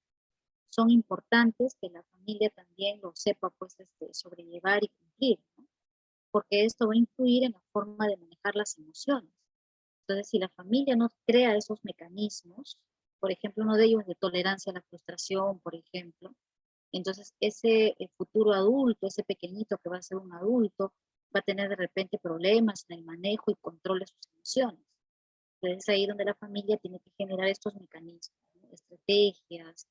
son importantes que la familia también lo sepa pues, sobrellevar y cumplir, ¿no? Porque esto va a influir en la forma de manejar las emociones. Entonces, si la familia no crea esos mecanismos, por ejemplo, uno de ellos es de tolerancia a la frustración, por ejemplo, entonces ese futuro adulto, ese pequeñito que va a ser un adulto, va a tener de repente problemas en el manejo y control de sus emociones. Entonces es ahí donde la familia tiene que generar estos mecanismos, ¿no? Estrategias,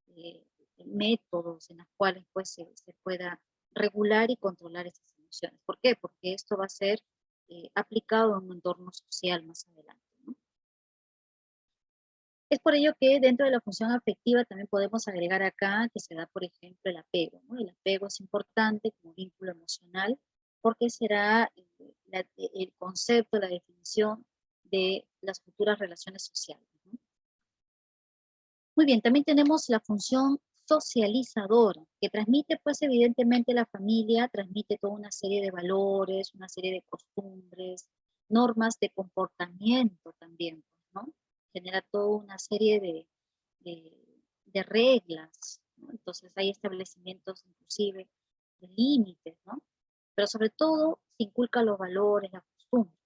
eh, métodos en los cuales pues, se pueda regular y controlar esas emociones. ¿Por qué? Porque esto va a ser aplicado en un entorno social más adelante, ¿no? Es por ello que dentro de la función afectiva también podemos agregar acá que se da, por ejemplo, el apego, ¿no? El apego es importante como vínculo emocional porque será el concepto, la definición de las futuras relaciones sociales, ¿no? Muy bien, también tenemos la función socializadora, que transmite, pues evidentemente la familia, transmite toda una serie de valores, una serie de costumbres, normas de comportamiento también, pues, ¿no? Genera toda una serie de, de reglas, ¿no? Entonces hay establecimientos inclusive de límites, ¿no? Pero sobre todo se inculca los valores, las costumbres.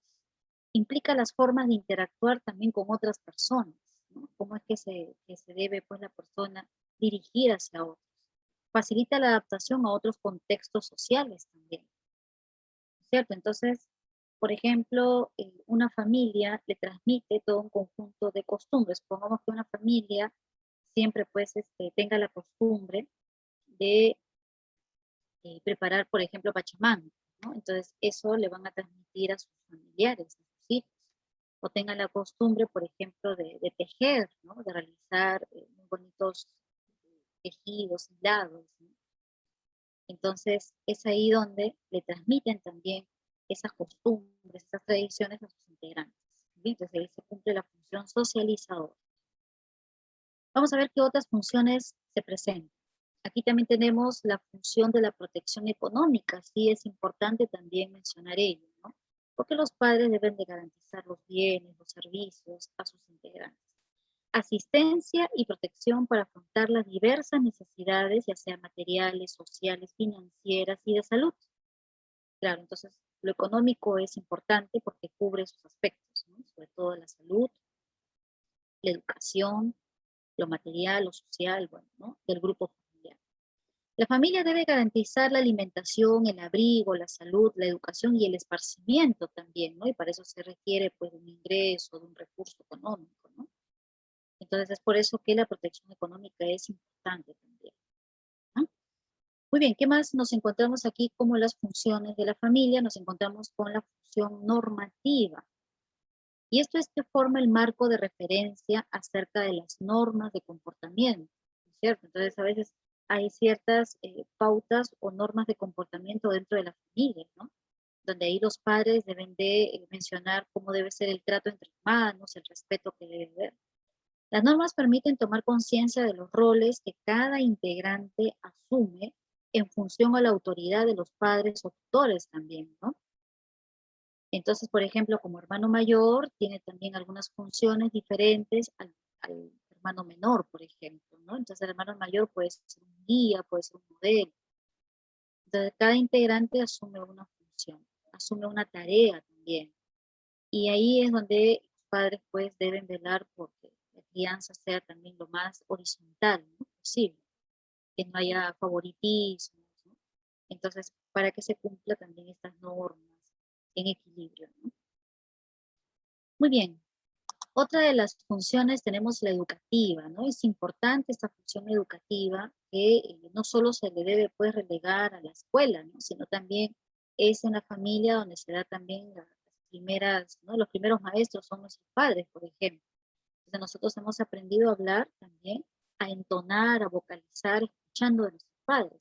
Implica las formas de interactuar también con otras personas, ¿no? Cómo es que se debe pues la persona dirigir hacia otros. Facilita la adaptación a otros contextos sociales también, ¿cierto? Entonces, por ejemplo, una familia le transmite todo un conjunto de costumbres. Pongamos que una familia siempre pues tenga la costumbre de preparar, por ejemplo, pachamama, ¿no? Entonces, eso le van a transmitir a sus familiares, a sus hijos. O tengan la costumbre, por ejemplo, de tejer, ¿no? De realizar muy bonitos tejidos, hilados, ¿no? Entonces, es ahí donde le transmiten también esas costumbres, esas tradiciones a sus integrantes. ¿Bien? Entonces, ahí se cumple la función socializadora. Vamos a ver qué otras funciones se presentan. Aquí también tenemos la función de la protección económica. Sí es importante también mencionar ello, ¿no? Porque los padres deben de garantizar los bienes, los servicios a sus integrantes. Asistencia y protección para afrontar las diversas necesidades, ya sean materiales, sociales, financieras y de salud. Claro, entonces lo económico es importante porque cubre esos aspectos, ¿no? Sobre todo la salud, la educación, lo material, lo social, bueno, ¿no? Del grupo familiar. La familia debe garantizar la alimentación, el abrigo, la salud, la educación y el esparcimiento también, ¿no? Y para eso se requiere, pues, de un ingreso, de un recurso económico, ¿no? Entonces es por eso que la protección económica es importante también, ¿no? Muy bien, ¿qué más nos encontramos aquí como las funciones de la familia? Nos encontramos con la función normativa. Y esto es que forma el marco de referencia acerca de las normas de comportamiento, ¿cierto? Entonces, a veces hay ciertas pautas o normas de comportamiento dentro de la familia, ¿no? Donde ahí los padres deben de mencionar cómo debe ser el trato entre hermanos, el respeto que debe haber. Las normas permiten tomar conciencia de los roles que cada integrante asume en función a la autoridad de los padres o tutores también, ¿no? Entonces, por ejemplo, como hermano mayor, tiene también algunas funciones diferentes al hermano menor, por ejemplo, ¿no? Entonces, el hermano mayor puede ser un guía, puede ser un modelo. Entonces, cada integrante asume una función, asume una tarea también. Y ahí es donde los padres, pues, deben velar porque la crianza sea también lo más horizontal, ¿no?, posible, que no haya favoritismo, ¿no? Entonces, para que se cumpla también estas normas en equilibrio, ¿no? Muy bien. Otra de las funciones tenemos la educativa, ¿no? Es importante esta función educativa que no solo se le debe, pues, relegar a la escuela, ¿no?, sino también es en la familia donde se da también las primeras, ¿no?, los primeros maestros son nuestros padres, por ejemplo. Entonces nosotros hemos aprendido a hablar también, a entonar, a vocalizar, escuchando de nuestros padres.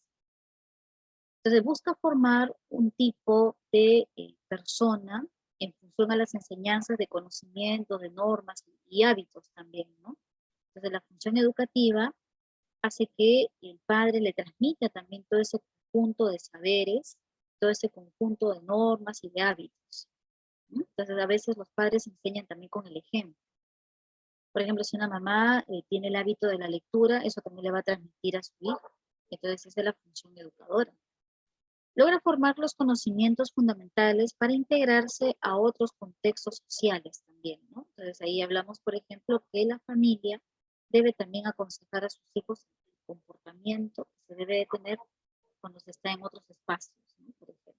Entonces busca formar un tipo de persona en función a las enseñanzas de conocimiento, de normas y hábitos también, ¿no? Entonces la función educativa hace que el padre le transmita también todo ese conjunto de saberes, todo ese conjunto de normas y de hábitos, ¿no? Entonces a veces los padres enseñan también con el ejemplo. Por ejemplo, si una mamá tiene el hábito de la lectura, eso también le va a transmitir a su hijo. Entonces esa es la función educadora. Logra formar los conocimientos fundamentales para integrarse a otros contextos sociales también, ¿no? Entonces ahí hablamos, por ejemplo, que la familia debe también aconsejar a sus hijos el comportamiento que se debe de tener cuando se está en otros espacios, ¿no?, por ejemplo.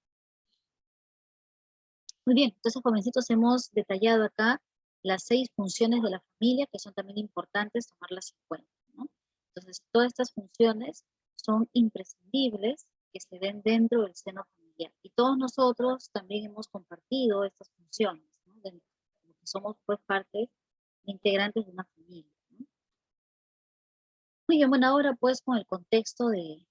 Muy bien, entonces, jovencitos, hemos detallado acá las 6 funciones de la familia, que son también importantes tomarlas en cuenta, ¿no? Entonces, todas estas funciones son imprescindibles que se den dentro del seno familiar. Y todos nosotros también hemos compartido estas funciones, ¿no?, como que somos, pues, parte integrantes de una familia, ¿no? Muy bien, bueno, ahora, pues, con el contexto de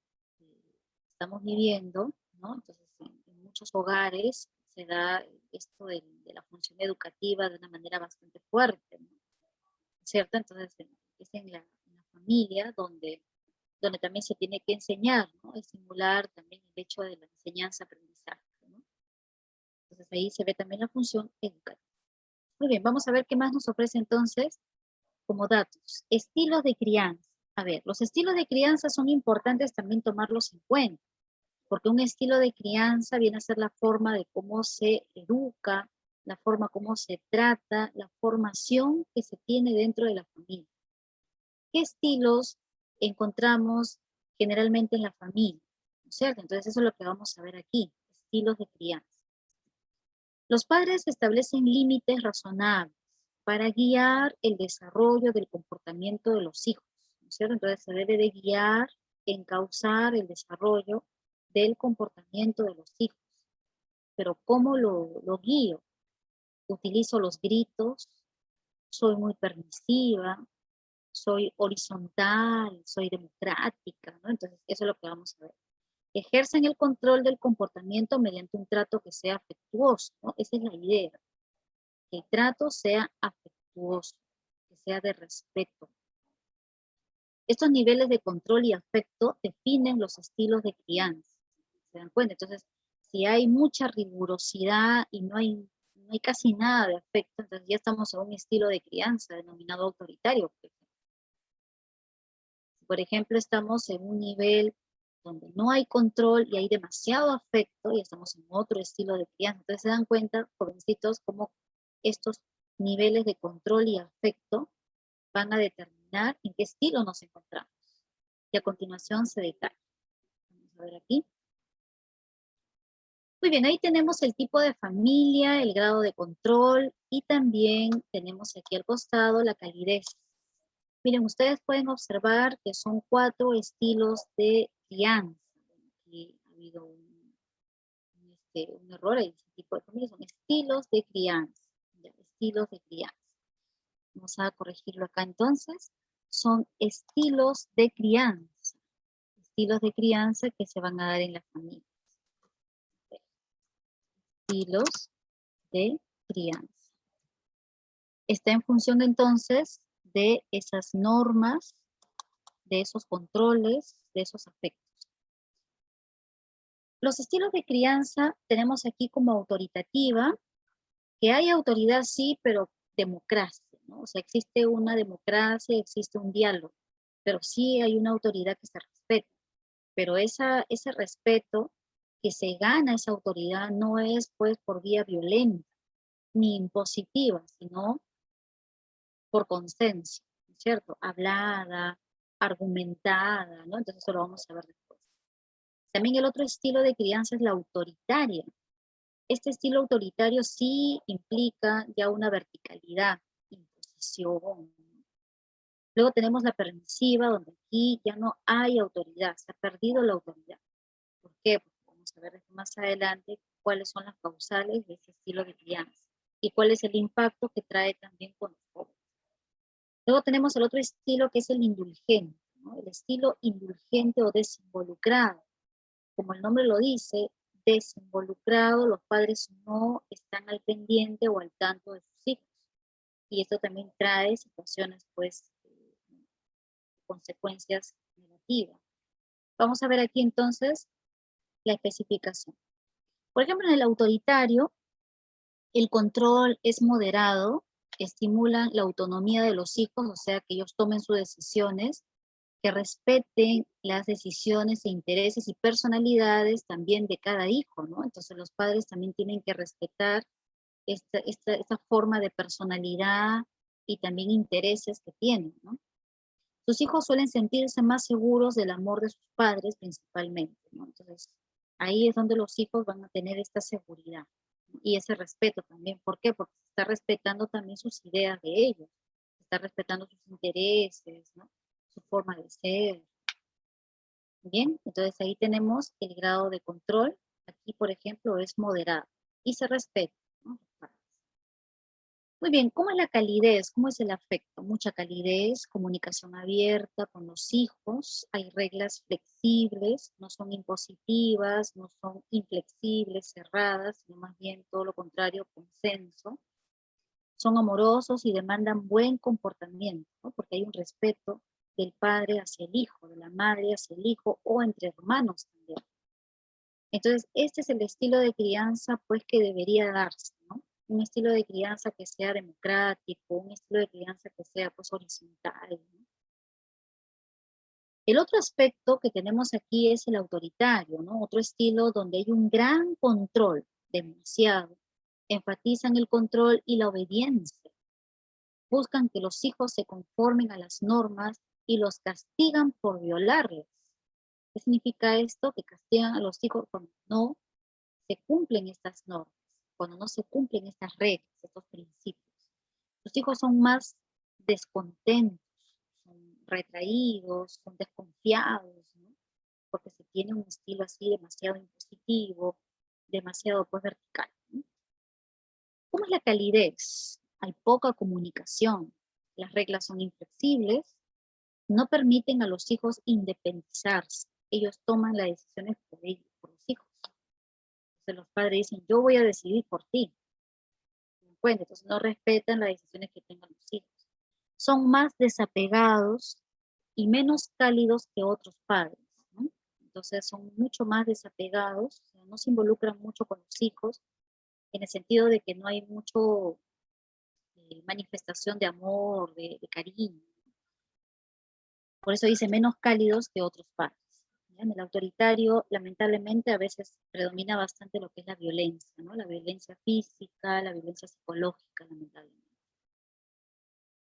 estamos viviendo, ¿no? Entonces, en muchos hogares se da esto de la función educativa de una manera bastante fuerte, ¿no?, ¿cierto? Entonces, es en la familia donde también se tiene que enseñar, ¿no?, estimular también el hecho de la enseñanza-aprendizaje, ¿no? Entonces, ahí se ve también la función educativa. Muy bien, vamos a ver qué más nos ofrece entonces como datos. Estilos de crianza. A ver, los estilos de crianza son importantes también tomarlos en cuenta, porque un estilo de crianza viene a ser la forma de cómo se educa, la forma como se trata, la formación que se tiene dentro de la familia. ¿Qué estilos encontramos generalmente en la familia? ¿No es cierto? Entonces eso es lo que vamos a ver aquí, estilos de crianza. Los padres establecen límites razonables para guiar el desarrollo del comportamiento de los hijos, ¿no es cierto? Entonces se debe de guiar, encauzar el desarrollo del comportamiento de los hijos. Pero ¿cómo lo guío? Utilizo los gritos, soy muy permisiva, soy horizontal, soy democrática, ¿no? Entonces eso es lo que vamos a ver. Ejercen el control del comportamiento mediante un trato que sea afectuoso, ¿no? Esa es la idea, que el trato sea afectuoso, que sea de respeto. Estos niveles de control y afecto definen los estilos de crianza, ¿se dan cuenta? Entonces, si hay mucha rigurosidad y no hay casi nada de afecto, entonces ya estamos en un estilo de crianza denominado autoritario. Por ejemplo, estamos en un nivel donde no hay control y hay demasiado afecto, y estamos en otro estilo de crianza. Entonces se dan cuenta, jovencitos, cómo estos niveles de control y afecto van a determinar en qué estilo nos encontramos. Y a continuación se detalla. Vamos a ver aquí. Muy bien, ahí tenemos el tipo de familia, el grado de control y también tenemos aquí al costado la calidez. Miren, ustedes pueden observar que son 4 estilos de crianza. Aquí ha habido un error en este tipo de familia, son estilos de crianza. Ya, estilos de crianza. Vamos a corregirlo acá entonces. Son estilos de crianza. Estilos de crianza que se van a dar en la familia. Estilos de crianza. Está en función entonces de esas normas, de esos controles, de esos afectos. Los estilos de crianza tenemos aquí como autoritativa, que hay autoridad sí, pero democracia, ¿no? O sea, existe una democracia, existe un diálogo, pero sí hay una autoridad que se respeta. Pero ese respeto que se gana esa autoridad no es pues por vía violenta ni impositiva, sino por consenso, ¿no es cierto? Hablada, argumentada, ¿no? Entonces eso lo vamos a ver después. También el otro estilo de crianza es la autoritaria. Este estilo autoritario sí implica ya una verticalidad, imposición. Luego tenemos la permisiva, donde aquí ya no hay autoridad, se ha perdido la autoridad. ¿Por qué? Porque vamos a ver más adelante cuáles son las causales de este estilo de crianza y cuál es el impacto que trae también con los jóvenes. Luego tenemos el otro estilo que es el indulgente, ¿no? El estilo indulgente o desinvolucrado. Como el nombre lo dice, desinvolucrado, los padres no están al pendiente o al tanto de sus hijos. Y esto también trae situaciones, pues, consecuencias negativas. Vamos a ver aquí entonces la especificación. Por ejemplo, en el autoritario, el control es moderado, estimulan la autonomía de los hijos, o sea, que ellos tomen sus decisiones, que respeten las decisiones e intereses y personalidades también de cada hijo, ¿no? Entonces los padres también tienen que respetar esta forma de personalidad y también intereses que tienen, ¿no? Sus hijos suelen sentirse más seguros del amor de sus padres principalmente, ¿no? Entonces, ahí es donde los hijos van a tener esta seguridad, ¿no? Y ese respeto también. ¿Por qué? Porque se está respetando también sus ideas de ellos, se está respetando sus intereses, ¿no? Su forma de ser. Bien, entonces ahí tenemos el grado de control. Aquí, por ejemplo, es moderado y se respeta, ¿no? Muy bien, ¿cómo es la calidez? ¿Cómo es el afecto? Mucha calidez, comunicación abierta con los hijos, hay reglas flexibles, no son impositivas, no son inflexibles, cerradas, sino más bien todo lo contrario, consenso. Son amorosos y demandan buen comportamiento, ¿no? Porque hay un respeto del padre hacia el hijo, de la madre hacia el hijo o entre hermanos también. Entonces, este es el estilo de crianza pues que debería darse, ¿no? Un estilo de crianza que sea democrático, un estilo de crianza que sea pues horizontal, ¿no? El otro aspecto que tenemos aquí es el autoritario, ¿no? Otro estilo donde hay un gran control, demasiado. Enfatizan el control y la obediencia. Buscan que los hijos se conformen a las normas y los castigan por violarlas. ¿Qué significa esto? Que castigan a los hijos cuando no se cumplen estas normas, cuando no se cumplen estas reglas, estos principios. Los hijos son más descontentos, son retraídos, son desconfiados, ¿no? Porque se tiene un estilo así demasiado impositivo, demasiado pues vertical, ¿no? ¿Cómo es la calidez? Hay poca comunicación, las reglas son inflexibles, no permiten a los hijos independizarse, ellos toman las decisiones por ellos, por los hijos. Entonces los padres dicen, yo voy a decidir por ti. Entonces no respetan las decisiones que tengan los hijos. Son más desapegados y menos cálidos que otros padres, ¿no? Entonces son mucho más desapegados, o sea, no se involucran mucho con los hijos, en el sentido de que no hay mucho manifestación de amor, de cariño. Por eso dice menos cálidos que otros padres. ¿Ya? En el autoritario, lamentablemente, a veces predomina bastante lo que es la violencia, ¿no? La violencia física, la violencia psicológica, lamentablemente.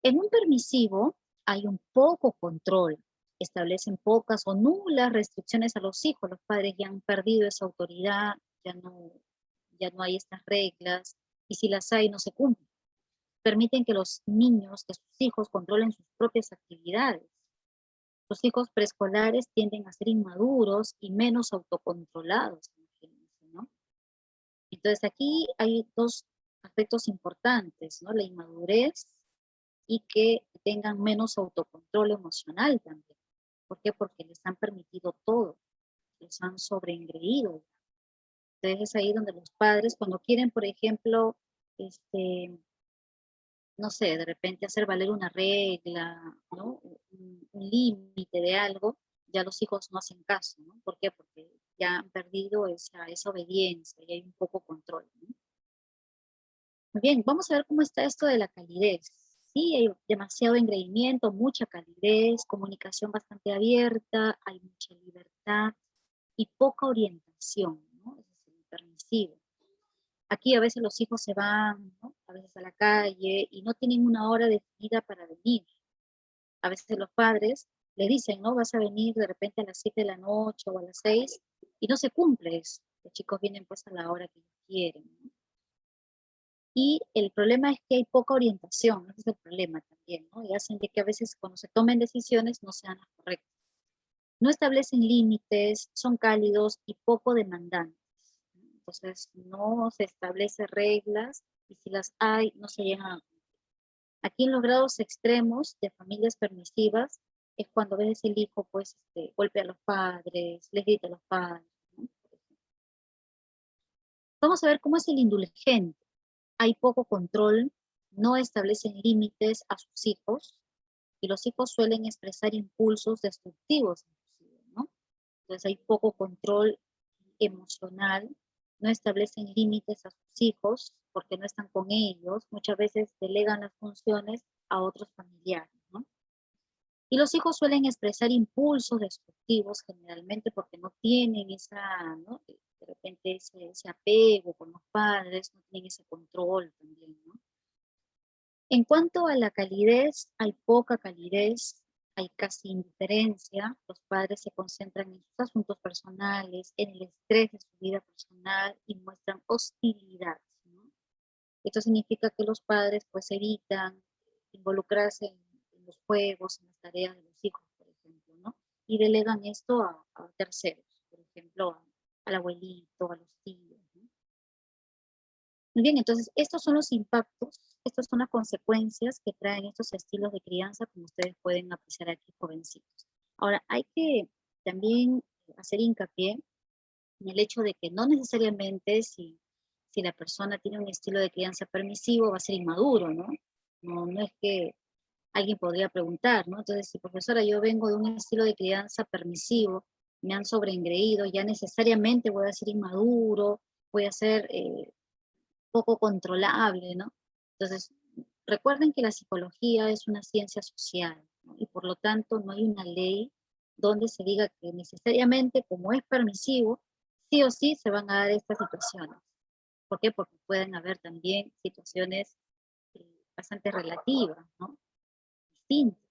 En un permisivo hay un poco control, establecen pocas o nulas restricciones a los hijos, los padres ya han perdido esa autoridad, ya no hay estas reglas, y si las hay no se cumplen. Permiten que los niños, que sus hijos controlen sus propias actividades. Los hijos preescolares tienden a ser inmaduros y menos autocontrolados, imagínense, ¿no? Entonces aquí hay dos aspectos importantes, ¿no? La inmadurez y que tengan menos autocontrol emocional también. ¿Por qué? Porque les han permitido todo, les han sobreengreído. Entonces es ahí donde los padres, cuando quieren, por ejemplo, no sé, de repente hacer valer una regla, ¿no? Un límite de algo, ya los hijos no hacen caso, ¿no? ¿Por qué? Porque ya han perdido esa obediencia y hay un poco control, ¿no? Muy bien, vamos a ver cómo está esto de la calidez. Sí, hay demasiado engreimiento, mucha calidez, comunicación bastante abierta, hay mucha libertad y poca orientación, ¿no? Ese es el permisivo. Aquí a veces los hijos se van, ¿no? A veces a la calle y no tienen una hora definida para venir. A veces los padres le dicen, ¿no? Vas a venir de repente a las 7 de la noche o a las 6 y no se cumple eso. Los chicos vienen pues a la hora que ellos quieren, ¿no? Y el problema es que hay poca orientación, ese es el problema también, ¿no? Y hacen de que a veces cuando se tomen decisiones no sean las correctas. No establecen límites, son cálidos y poco demandantes, ¿no? Entonces no se establecen reglas y si las hay, no se llegan a cumplir. Aquí en los grados extremos de familias permisivas es cuando ves el hijo pues golpea a los padres, les grita a los padres, ¿no? Vamos a ver cómo es el indulgente. Hay poco control, no establecen límites a sus hijos y los hijos suelen expresar impulsos destructivos, inclusive, ¿no? Entonces hay poco control emocional, no establecen límites a sus hijos porque no están con ellos, muchas veces delegan las funciones a otros familiares, ¿no? Y los hijos suelen expresar impulsos destructivos generalmente porque no tienen ¿no? De repente ese apego con los padres, no tienen ese control también, ¿no? En cuanto a la calidez, hay poca calidez, hay casi indiferencia, los padres se concentran en sus asuntos personales, en el estrés de su vida personal y muestran hostilidad, ¿no? Esto significa que los padres pues evitan involucrarse en los juegos, en las tareas de los hijos, por ejemplo, ¿no? Y delegan esto a terceros, por ejemplo, al abuelito, a los tíos, ¿no? Muy bien, entonces estos son los impactos, estas son las consecuencias que traen estos estilos de crianza, como ustedes pueden apreciar aquí, jovencitos. Ahora, hay que también hacer hincapié en el hecho de que no necesariamente si la persona tiene un estilo de crianza permisivo va a ser inmaduro, ¿no? No es que alguien podría preguntar, ¿no? Entonces, si profesora, yo vengo de un estilo de crianza permisivo, me han sobreengreído, ya necesariamente voy a ser inmaduro, voy a ser poco controlable, ¿no? Entonces, recuerden que la psicología es una ciencia social, ¿no? Y por lo tanto no hay una ley donde se diga que necesariamente como es permisivo, sí o sí se van a dar estas situaciones. ¿Por qué? Porque pueden haber también situaciones bastante relativas, ¿no? Distintas.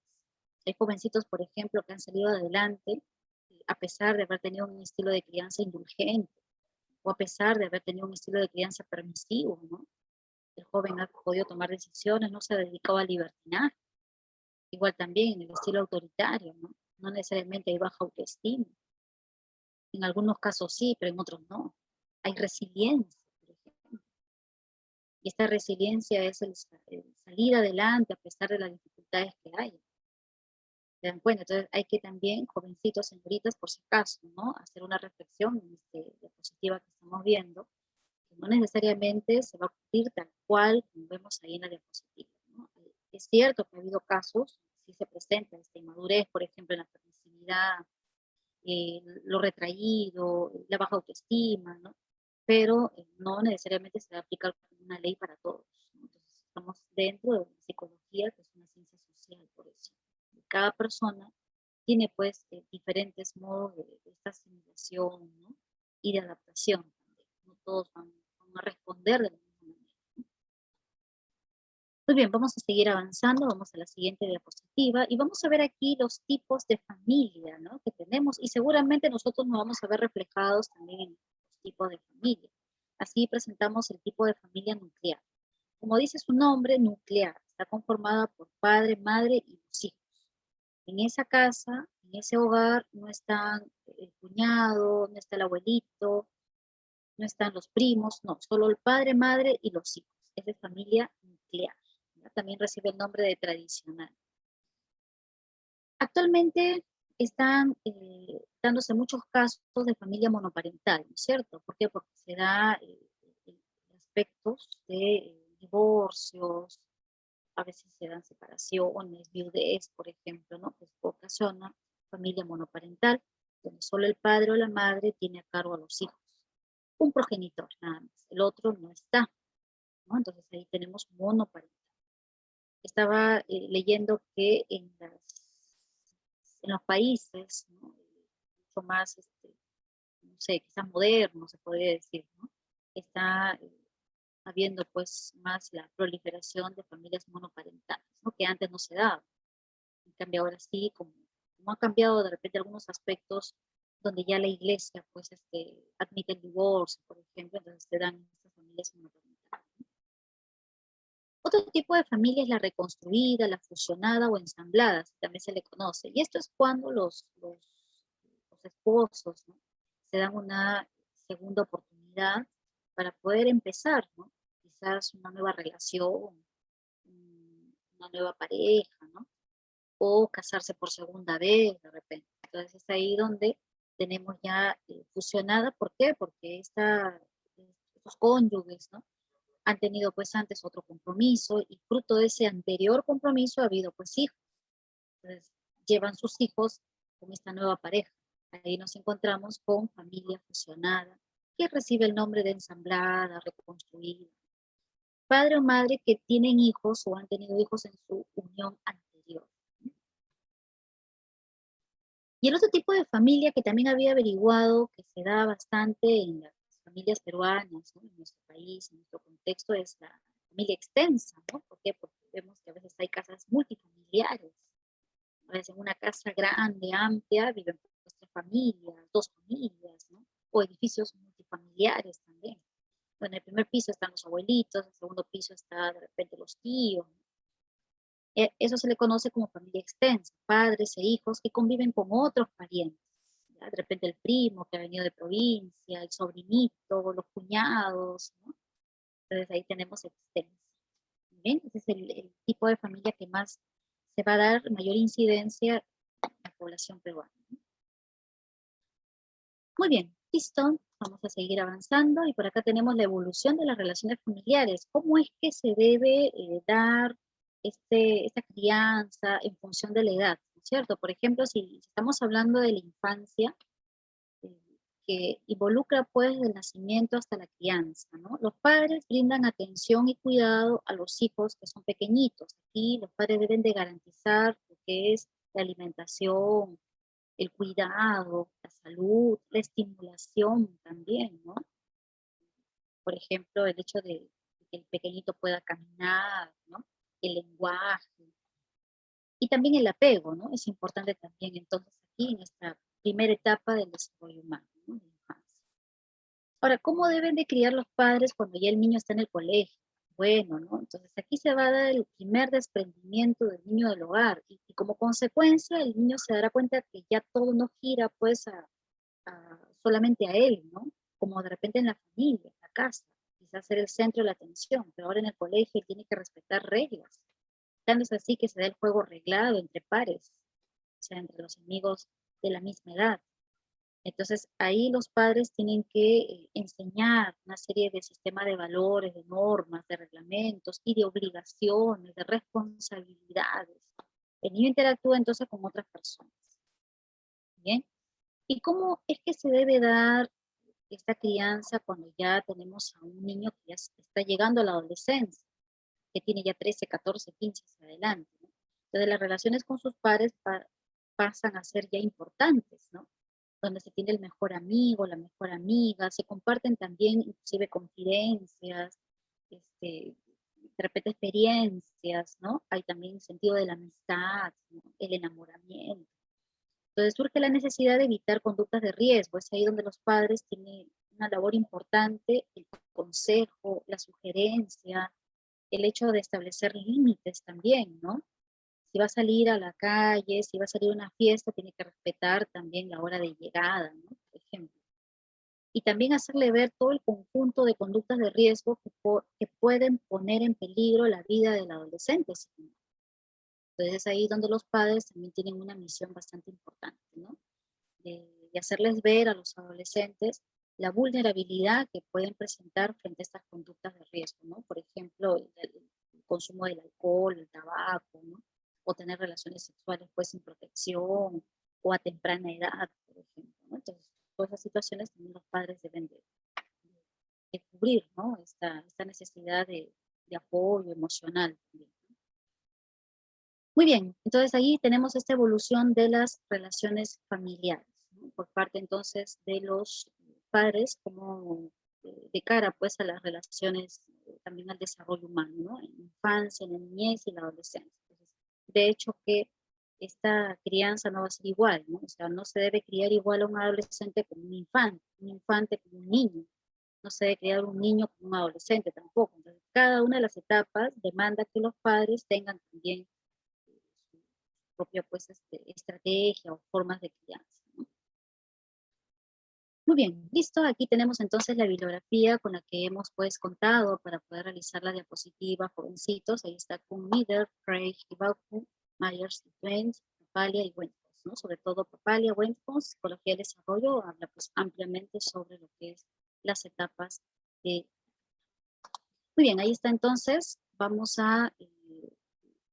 Hay jovencitos, por ejemplo, que han salido adelante a pesar de haber tenido un estilo de crianza indulgente o a pesar de haber tenido un estilo de crianza permisivo, ¿no? El joven ha podido tomar decisiones, no se ha dedicado al libertinaje. Igual también en el estilo autoritario, ¿no? No necesariamente hay baja autoestima. En algunos casos sí, pero en otros no. Hay resiliencia, por ejemplo. Y esta resiliencia es el salir adelante a pesar de las dificultades que hay. ¿Se dan cuenta? Entonces hay que también, jovencitos, señoritas, por si acaso, ¿no? Hacer una reflexión en esta diapositiva que estamos viendo, que no necesariamente se va a cumplir tal cual como vemos ahí en la diapositiva, ¿no? Es cierto que ha habido casos, sí se presenta esta inmadurez, por ejemplo, en la permisividad, lo retraído, la baja autoestima, ¿no? Pero no necesariamente se va a aplicar como una ley para todos, ¿no? Entonces estamos dentro de la psicología, que es una ciencia social, por eso. Cada persona tiene pues diferentes modos de esta asimilación, ¿no? Y de adaptación también. No todos van a responder de la misma manera. Muy bien, vamos a seguir avanzando, vamos a la siguiente diapositiva y vamos a ver aquí los tipos de familia, ¿no? Que tenemos y seguramente nosotros nos vamos a ver reflejados también en los tipos de familia. Así presentamos el tipo de familia nuclear. Como dice su nombre, nuclear, está conformada por padre, madre y los hijos. En esa casa, en ese hogar, no están el cuñado, no está el abuelito, no están los primos, no, solo el padre, madre y los hijos. Esa es familia nuclear. ¿Ya? También recibe el nombre de tradicional. Actualmente están dándose muchos casos de familia monoparental, ¿no es cierto? ¿Por qué? Porque se da aspectos de divorcios, a veces se dan separaciones, viudez, por ejemplo, ¿no? Que ocasiona familia monoparental, donde solo el padre o la madre tiene a cargo a los hijos. Un progenitor nada más, el otro no está, ¿no? Entonces ahí tenemos monoparental. Estaba leyendo que en los países, ¿no? Mucho más, no sé, quizás modernos, se podría decir, ¿no? Está habiendo pues más la proliferación de familias monoparentales, ¿no? Que antes no se daba. En cambio ahora sí, como ha cambiado de repente algunos aspectos donde ya la iglesia pues admite el divorcio, por ejemplo, entonces se dan estas familias monoparentales. Otro tipo de familia es la reconstruida, la fusionada o ensamblada, también se le conoce. Y esto es cuando los esposos, ¿no? Se dan una segunda oportunidad para poder empezar, ¿no? Quizás una nueva relación, una nueva pareja, ¿no? O casarse por segunda vez de repente. Entonces es ahí donde tenemos ya fusionada. ¿Por qué? Porque estos cónyuges, ¿no? Han tenido pues antes otro compromiso y fruto de ese anterior compromiso ha habido pues hijos. Entonces llevan sus hijos con esta nueva pareja. Ahí nos encontramos con familia fusionada, que recibe el nombre de ensamblada, reconstruida. Padre o madre que tienen hijos o han tenido hijos en su unión anterior. Y el otro tipo de familia que también había averiguado que se da bastante en las familias peruanas, ¿no? En nuestro país, en nuestro contexto, es la familia extensa, ¿no? ¿Por qué? Porque vemos que a veces hay casas multifamiliares. A veces en una casa grande, amplia, viven pues, 3 familias, 2 familias, ¿no? O edificios multifamiliares también. Bueno, en el primer piso están los abuelitos, en el segundo piso está de repente los tíos, ¿no? Eso se le conoce como familia extensa, padres e hijos que conviven con otros parientes. ¿Ya? De repente el primo que ha venido de provincia, el sobrinito, los cuñados, ¿no? Entonces ahí tenemos extensa. Bien, ese es el tipo de familia que más se va a dar mayor incidencia en la población peruana, ¿no? Muy bien, listo. Vamos a seguir avanzando y por acá tenemos la evolución de las relaciones familiares. ¿Cómo es que se debe dar esta crianza en función de la edad? ¿No es cierto? Por ejemplo, si estamos hablando de la infancia, eh, que involucra pues del nacimiento hasta la crianza, ¿no? Los padres brindan atención y cuidado a los hijos que son pequeñitos. Aquí los padres deben de garantizar lo que es la alimentación, el cuidado, la salud, la estimulación también, ¿no? Por ejemplo, el hecho de que el pequeñito pueda caminar, ¿no? El lenguaje y también el apego, ¿no? Es importante también entonces aquí en esta primera etapa del desarrollo humano, ¿no? De la infancia. Ahora, ¿cómo deben de criar los padres cuando ya el niño está en el colegio? Bueno, ¿no? Entonces aquí se va a dar el primer desprendimiento del niño del hogar y como consecuencia el niño se dará cuenta que ya todo no gira pues solamente a él, ¿no? Como de repente en la familia, en la casa, quizás ser el centro de la atención, pero ahora en el colegio él tiene que respetar reglas. Tanto es así que se da el juego reglado entre pares, o sea, entre los amigos de la misma edad. Entonces, ahí los padres tienen que enseñar una serie de sistemas de valores, de normas, de reglamentos y de obligaciones, de responsabilidades. El niño interactúa entonces con otras personas. ¿Bien? ¿Y cómo es que se debe dar esta crianza cuando ya tenemos a un niño que ya está llegando a la adolescencia, que tiene ya 13, 14, 15 hacia adelante, ¿no? Entonces las relaciones con sus padres pasan a ser ya importantes, ¿no? Donde se tiene el mejor amigo, la mejor amiga, se comparten también inclusive confidencias, de repente experiencias, ¿no? Hay también sentido de la amistad, ¿no? El enamoramiento. Entonces surge la necesidad de evitar conductas de riesgo. Es ahí donde los padres tienen una labor importante, el consejo, la sugerencia, el hecho de establecer límites también, ¿no? Si va a salir a la calle, si va a salir a una fiesta, tiene que respetar también la hora de llegada, ¿no? Por ejemplo. Y también hacerle ver todo el conjunto de conductas de riesgo que pueden poner en peligro la vida del adolescente. ¿Sí? Entonces es ahí donde los padres también tienen una misión bastante importante, ¿no? De hacerles ver a los adolescentes la vulnerabilidad que pueden presentar frente a estas conductas de riesgo, ¿no? Por ejemplo, el consumo del alcohol, el tabaco, ¿no? O tener relaciones sexuales pues sin protección, o a temprana edad, por ejemplo, ¿no? Entonces, todas esas situaciones también los padres deben de cubrir, ¿no? Esta necesidad de apoyo emocional también. Muy bien, entonces ahí tenemos esta evolución de las relaciones familiares, ¿no? Por parte entonces de los padres, como de cara pues a las relaciones, también al desarrollo humano, ¿no? En la infancia, en la niñez y la adolescencia. Entonces, de hecho que esta crianza no va a ser igual, ¿no? O sea, no se debe criar igual a un adolescente como un infante como un niño. No se debe criar un niño como un adolescente tampoco. Entonces, cada una de las etapas demanda que los padres tengan también su propia pues, estrategia o formas de crianza, ¿no? Muy bien, listo. Aquí tenemos entonces la bibliografía con la que hemos pues contado para poder realizar la diapositiva, jovencitos. Ahí está con Miller, Craig y Bauku, Myers y Twain, Papalia y Wentworth, ¿no? Sobre todo Papalia, Wentworth, psicología del desarrollo, habla pues ampliamente sobre lo que es las etapas de... Muy bien, ahí está entonces. Vamos a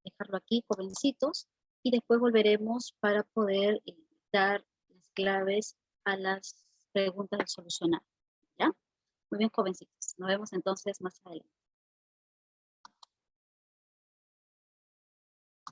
dejarlo aquí, jovencitos, y después volveremos para poder dar las claves a las preguntas de solucionar, ¿ya? Muy bien, jovencitos. Nos vemos entonces más adelante.